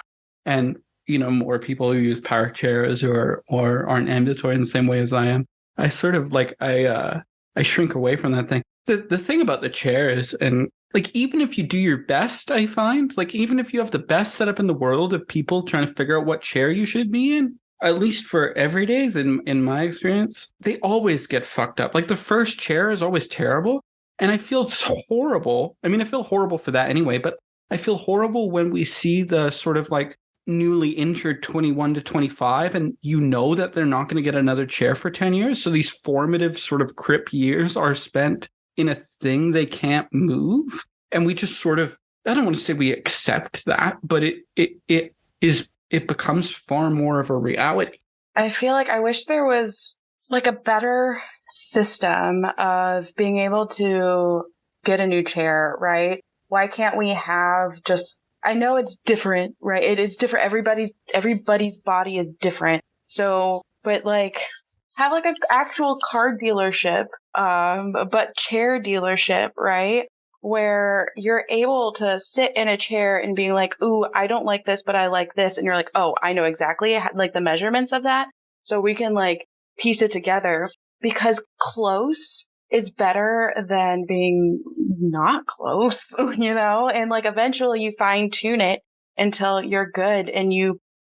and more people who use power chairs or aren't ambulatory in the same way as I am, I sort of like I shrink away from that thing. The thing about the chairs, and like even if you do your best, I find like even if you have the best setup in the world of people trying to figure out what chair you should be in, at least for everydays in my experience, they always get fucked up. Like the first chair is always terrible. And I feel horrible. I mean, I feel horrible for that anyway, but I feel horrible when we see the sort of like newly injured 21 to 25, and that they're not going to get another chair for 10 years. So these formative sort of crip years are spent in a thing they can't move. And we just sort of, I don't want to say we accept that, but it becomes far more of a reality. I feel like I wish there was like a better system of being able to get a new chair, right? Why can't we have just, I know it's different, right? It is different. Everybody's body is different. So, but like have like an actual car dealership, but chair dealership, right? Where you're able to sit in a chair and being like, "Ooh, I don't like this, but I like this." And you're like, "Oh, I know exactly like the measurements of that." So we can like piece it together, because close is better than being not close, and like eventually you fine tune it until you're good,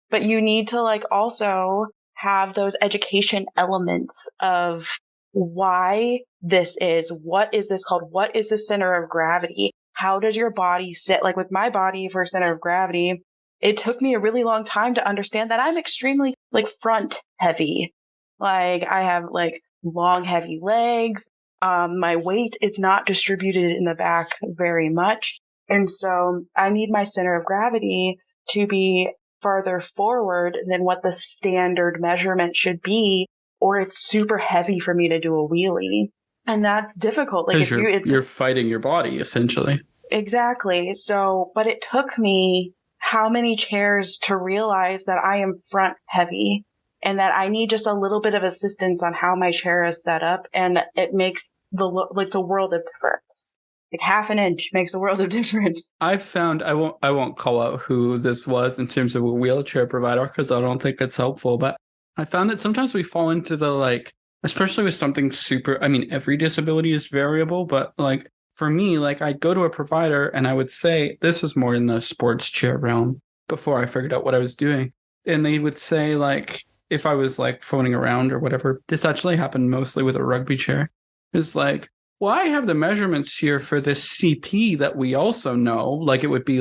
but you need to like also have those education elements of why this is, what is this called? What is the center of gravity? How does your body sit? Like with my body for center of gravity, it took me a really long time to understand that I'm extremely like front heavy. Like I have like long, heavy legs. My weight is not distributed in the back very much. And so I need my center of gravity to be farther forward than what the standard measurement should be, or it's super heavy for me to do a wheelie. And that's difficult. Like if you're fighting your body essentially. Exactly. So, but it took me how many chairs to realize that I am front heavy and that I need just a little bit of assistance on how my chair is set up. And it makes the world of difference. Like half an inch makes a world of difference. I've found, I won't call out who this was in terms of a wheelchair provider because I don't think it's helpful, but I found that sometimes we fall into the like, especially with something super, I mean, every disability is variable, but like for me, like I'd go to a provider and I would say, this was more in the sports chair realm before I figured out what I was doing. And they would say like, if I was like phoning around or whatever, this actually happened mostly with a rugby chair. It's like, well, I have the measurements here for this CP that we also know. Like it would be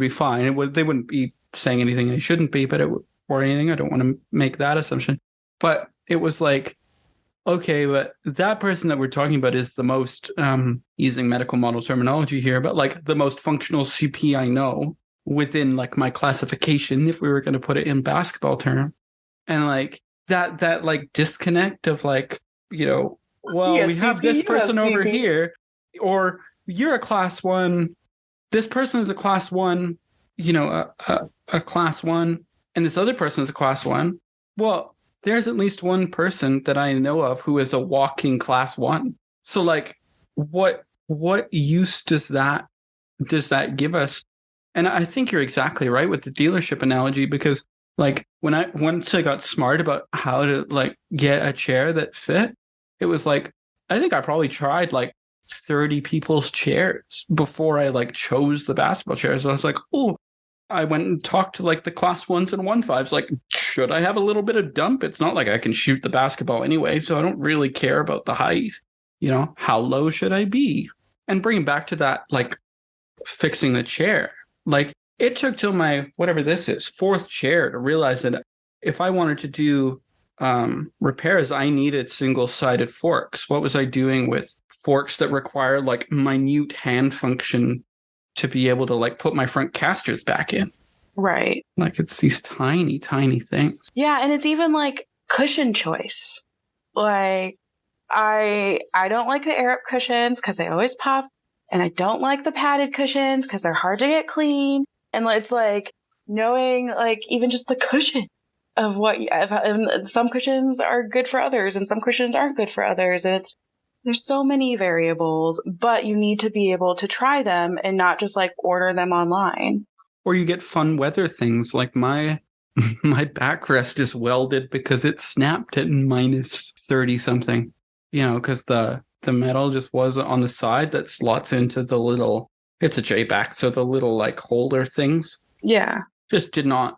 fine. They wouldn't be saying anything they shouldn't be, but or anything. I don't want to make that assumption. But it was like, okay, but that person that we're talking about is the most, using medical model terminology here, but like the most functional CP I know within like my classification, if we were going to put it in basketball term. And like that like disconnect of like, well, we have this person over here, or you're a class one, this person is a class one, a class one, and this other person is a class one. Well, there's at least one person that I know of who is a walking class 1. So like what use does that give us? And I think you're exactly right with the dealership analogy, because like once I got smart about how to like get a chair that fit, it was like I think I probably tried like 30 people's chairs before I like chose the basketball chair. So I was like, oh, I went and talked to like the class 1s and 1.5s, like, should I have a little bit of dump? It's not like I can shoot the basketball anyway, so I don't really care about the height. You know, how low should I be? And bringing back to that, like fixing the chair, like it took till my, whatever this is, 4th chair to realize that if I wanted to do repairs, I needed single-sided forks. What was I doing with forks that required like minute hand function to be able to like put my front casters back in? Right. Like it's these tiny, tiny things. Yeah, and it's even like cushion choice. Like I don't like the air up cushions because they always pop, and I don't like the padded cushions because they're hard to get clean. And it's like knowing like even just the cushion of what and some cushions are good for others and some cushions aren't good for others. And there's so many variables, but you need to be able to try them and not just like order them online. Or you get fun weather things like my backrest is welded because it snapped at minus 30 something, you know, because the metal just was on the side that slots into the little, it's a J-back, so the little like holder things. Yeah. Just did not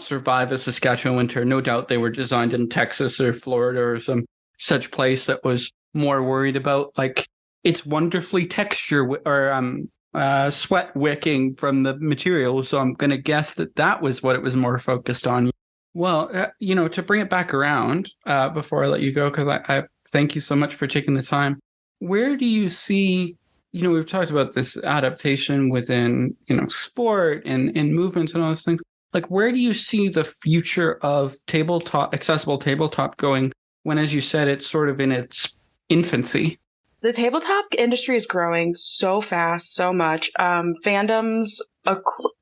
survive a Saskatchewan winter. No doubt they were designed in Texas or Florida or some such place that was more worried about like it's wonderfully texture or sweat wicking from the material. So I'm going to guess that was what it was more focused on. Well, you know, to bring it back around before I let you go, because I thank you so much for taking the time. Where do you see, you know, we've talked about this adaptation within, you know, sport and movement and all those things. Like, where do you see the future of accessible tabletop going when, as you said, it's sort of in its infancy? The tabletop industry is growing so fast, so much. Fandoms,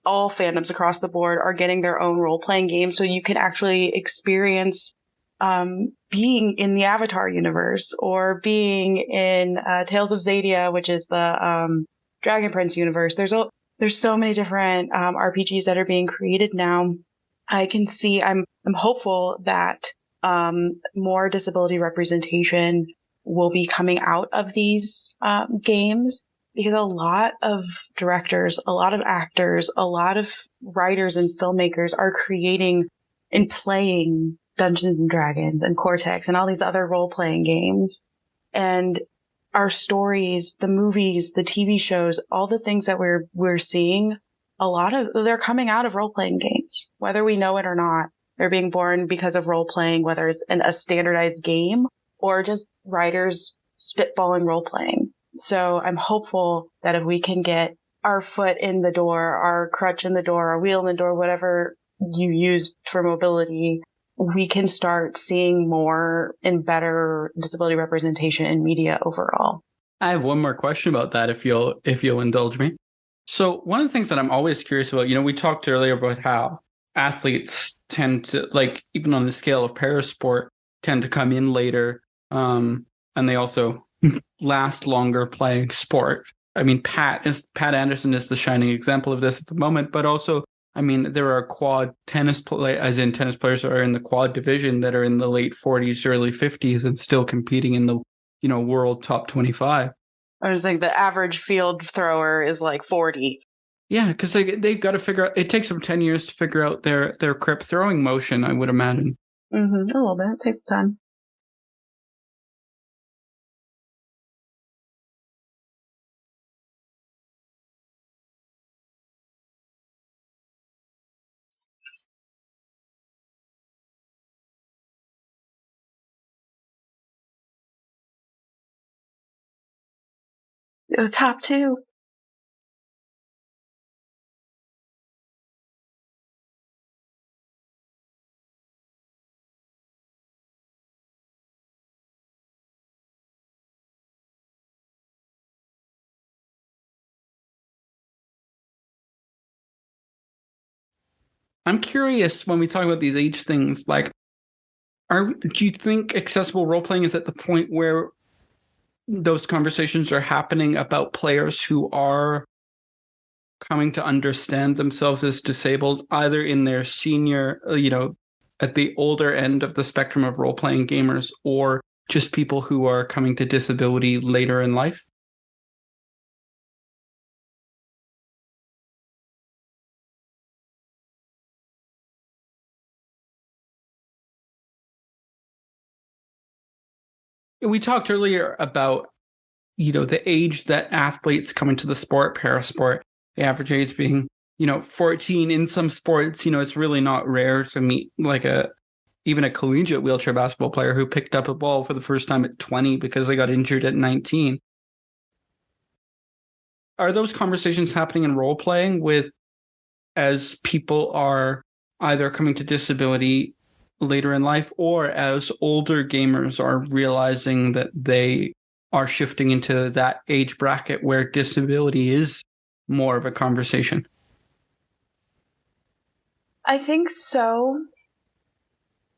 all fandoms across the board are getting their own role-playing games, so you can actually experience being in the Avatar universe or being in Tales of Xadia, which is the Dragon Prince universe. There's so many different RPGs that are being created now. I can see. I'm hopeful that more disability representation will be coming out of these games, because a lot of directors, a lot of actors, a lot of writers and filmmakers are creating and playing Dungeons and Dragons and Cortex and all these other role-playing games. And our stories, the movies, the TV shows, all the things that we're seeing, they're coming out of role-playing games, whether we know it or not. They're being born because of role-playing, whether it's a standardized game or just writers spitballing role-playing. So I'm hopeful that if we can get our foot in the door, our crutch in the door, our wheel in the door, whatever you use for mobility, we can start seeing more and better disability representation in media overall. I have one more question about that, if you'll indulge me. So one of the things that I'm always curious about, you know, we talked earlier about how athletes tend to, like, even on the scale of parasport, tend to come in later, and they also last longer playing sport. I mean, Pat Anderson is the shining example of this at the moment, but also, I mean, there are quad tennis players that are in the quad division that are in the late 40s, early 50s, and still competing in the, you know, world top 25. I was thinking the average field thrower is like 40. Yeah, because they got to figure out. It takes them 10 years to figure out their crip throwing motion, I would imagine. Mm-hmm. A little bit. It takes time. The top two. I'm curious when we talk about these age things, like, Do you think accessible role playing is at the point where those conversations are happening about players who are coming to understand themselves as disabled, either in their senior, at the older end of the spectrum of role playing gamers, or just people who are coming to disability later in life? We talked earlier about, the age that athletes come into the sport, parasport, the average age being, 14. In some sports, it's really not rare to meet like even a collegiate wheelchair basketball player who picked up a ball for the first time at 20 because they got injured at 19. Are those conversations happening in role playing as people are either coming to disability later in life, or as older gamers are realizing that they are shifting into that age bracket where disability is more of a conversation? I think so.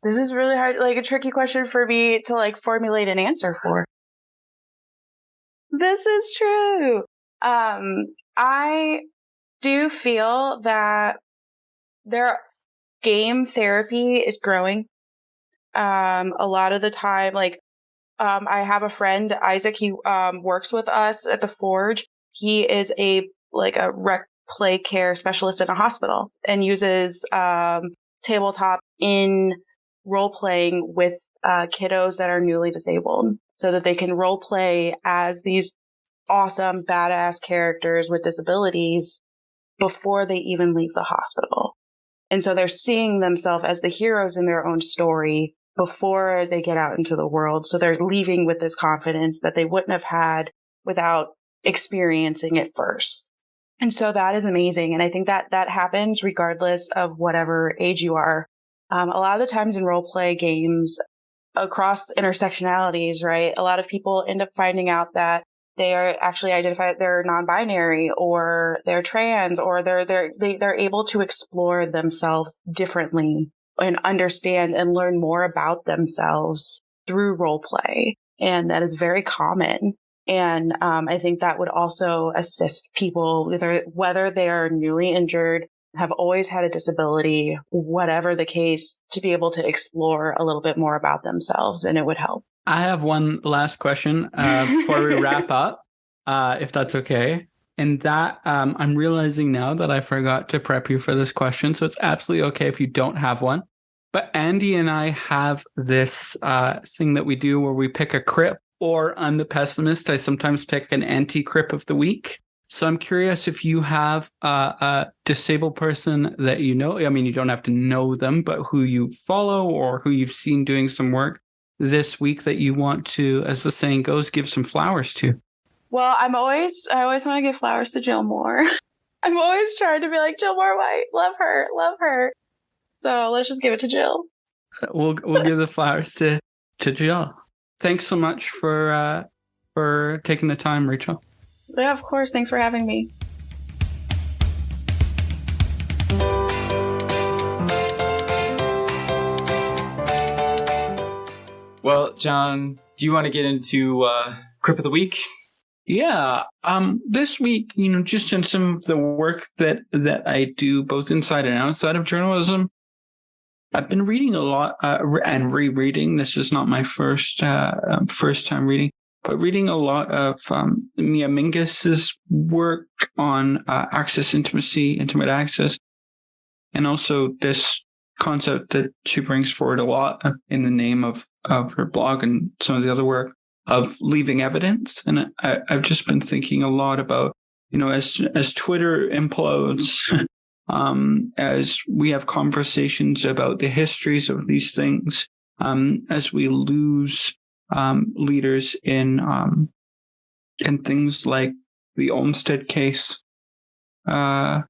This is really hard, like a tricky question for me to like formulate an answer for. This is true. I do feel that game therapy is growing. A lot of the time, I have a friend, Isaac, he works with us at the Forge. He is a rec play care specialist in a hospital and uses tabletop in role playing with kiddos that are newly disabled so that they can role play as these awesome, badass characters with disabilities before they even leave the hospital. And so they're seeing themselves as the heroes in their own story before they get out into the world. So they're leaving with this confidence that they wouldn't have had without experiencing it first. And so that is amazing. And I think that happens regardless of whatever age you are. A lot of the times in role play games across intersectionalities, right? A lot of people end up finding out that they are actually identified, they're non-binary or they're trans, or they're able to explore themselves differently and understand and learn more about themselves through role play. And that is very common. And I think that would also assist people whether they are newly injured, have always had a disability, whatever the case, to be able to explore a little bit more about themselves, and it would help. I have one last question before we wrap up, if that's okay. And that I'm realizing now that I forgot to prep you for this question, so it's absolutely okay if you don't have one. But Andy and I have this thing that we do where we pick a crip, or I'm the pessimist, I sometimes pick an anti-crip of the week. So I'm curious if you have a disabled person that you know. I mean, you don't have to know them, but who you follow or who you've seen doing some work this week that you want to, as the saying goes, give some flowers to. Well, I always want to give flowers to Jill Moore. I'm always trying to be like, Jill Moore White, love her. So let's just give it to Jill. We'll give the flowers to Jill. Thanks so much for taking the time, Rachel. Yeah, of course. Thanks for having me. Well, John, do you want to get into Crip of the Week? Yeah. This week, just in some of the work that I do both inside and outside of journalism, I've been reading a lot and rereading. This is not my first time reading, but reading a lot of Mia Mingus's work on intimate access, and also this concept that she brings forward a lot in the name of her blog and some of the other work of leaving evidence. And I've just been thinking a lot about, as Twitter implodes, as we have conversations about the histories of these things, as we lose leaders in things like the Olmsted case, as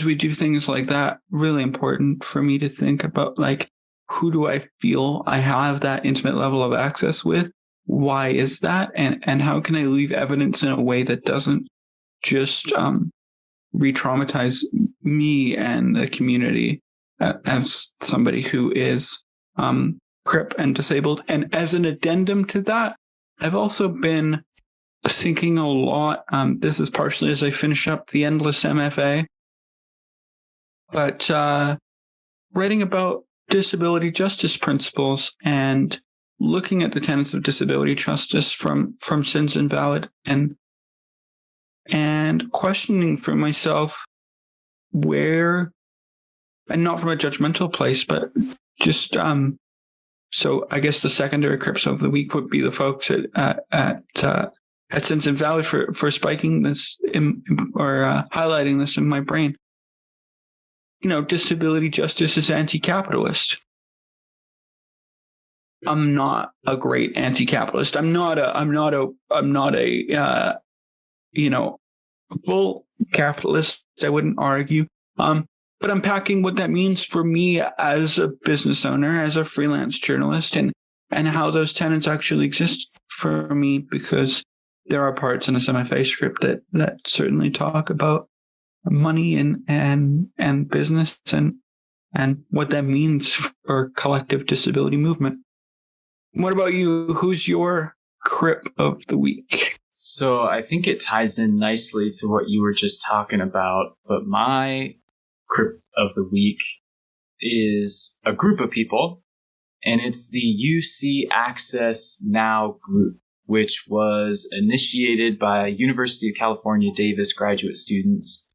we do things like that, really important for me to think about, like, who do I feel I have that intimate level of access with? Why is that? And how can I leave evidence in a way that doesn't just re-traumatize me and the community as somebody who is crip and disabled. And as an addendum to that, I've also been thinking a lot. This is partially as I finish up the endless MFA, but writing about disability justice principles and looking at the tenets of disability justice from Sins Invalid and questioning for myself where, and not from a judgmental place, but just so I guess the secondary crips of the week would be the folks at Sins Invalid for spiking this or highlighting this in my brain. Disability justice is anti-capitalist. I'm not a great anti-capitalist. I'm not a full capitalist. I wouldn't argue. But unpacking what that means for me as a business owner, as a freelance journalist, and how those tenets actually exist for me, because there are parts in this MFA script that certainly talk about money and business and what that means for collective disability movement. What about you? Who's your crip of the week? So I think it ties in nicely to what you were just talking about, but my crip of the week is a group of people, and it's the UC Access Now group, which was initiated by University of California, Davis graduate students,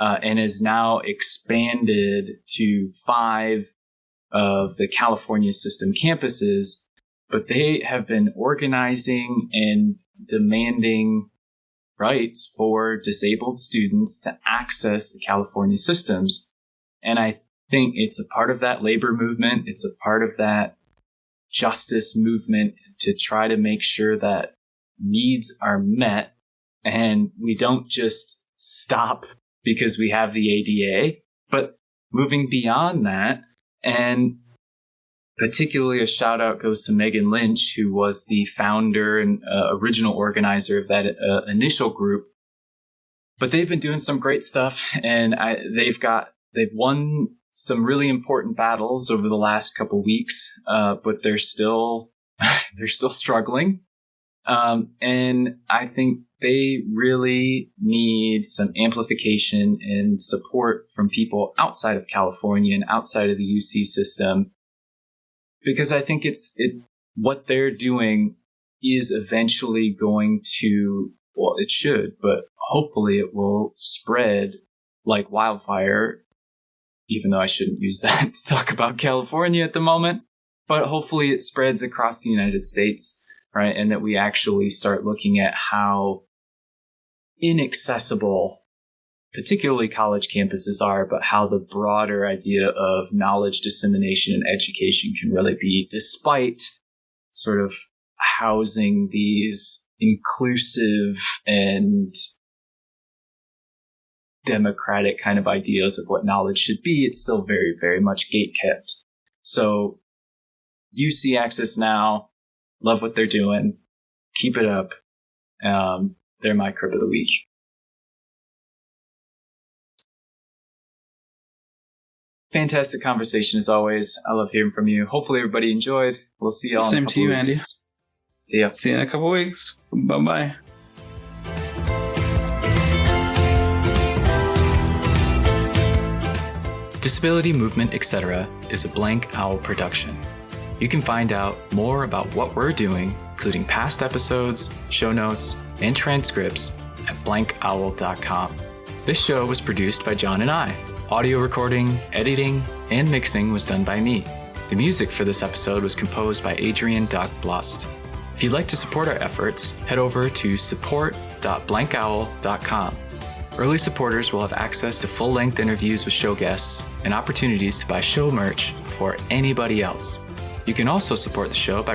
and is now expanded to 5 of the California system campuses. But they have been organizing and demanding rights for disabled students to access the California systems. And I think it's a part of that labor movement. It's a part of that justice movement to try to make sure that needs are met. And we don't just stop because we have the ADA, but moving beyond that. And particularly a shout out goes to Megan Lynch, who was the founder and original organizer of that initial group. But they've been doing some great stuff, and they've won some really important battles over the last couple weeks, but they're still struggling. And I think they really need some amplification and support from people outside of California and outside of the UC system, because I think what they're doing is eventually going to, well, it should, but hopefully it will spread like wildfire, even though I shouldn't use that to talk about California at the moment. But hopefully it spreads across the United States, right? And that we actually start looking at how inaccessible particularly college campuses are, but how the broader idea of knowledge dissemination and education can really be, despite sort of housing these inclusive and democratic kind of ideas of what knowledge should be. It's still very, very much gatekept. So UC Access Now, love what they're doing. Keep it up. They're my crip of the week. Fantastic conversation as always. I love hearing from you. Hopefully everybody enjoyed. We'll see y'all in a couple weeks. Same to you, Andy. See ya. See you in a couple weeks. Bye-bye. Disability Movement, Etcetera is a Blank Owl production. You can find out more about what we're doing, including past episodes, show notes, and transcripts at blankowl.com. This show was produced by John and I. Audio recording, editing, and mixing was done by me. The music for this episode was composed by Adrian Blust. If you'd like to support our efforts, head over to support.blankowl.com. Early supporters will have access to full-length interviews with show guests and opportunities to buy show merch before anybody else. You can also support the show by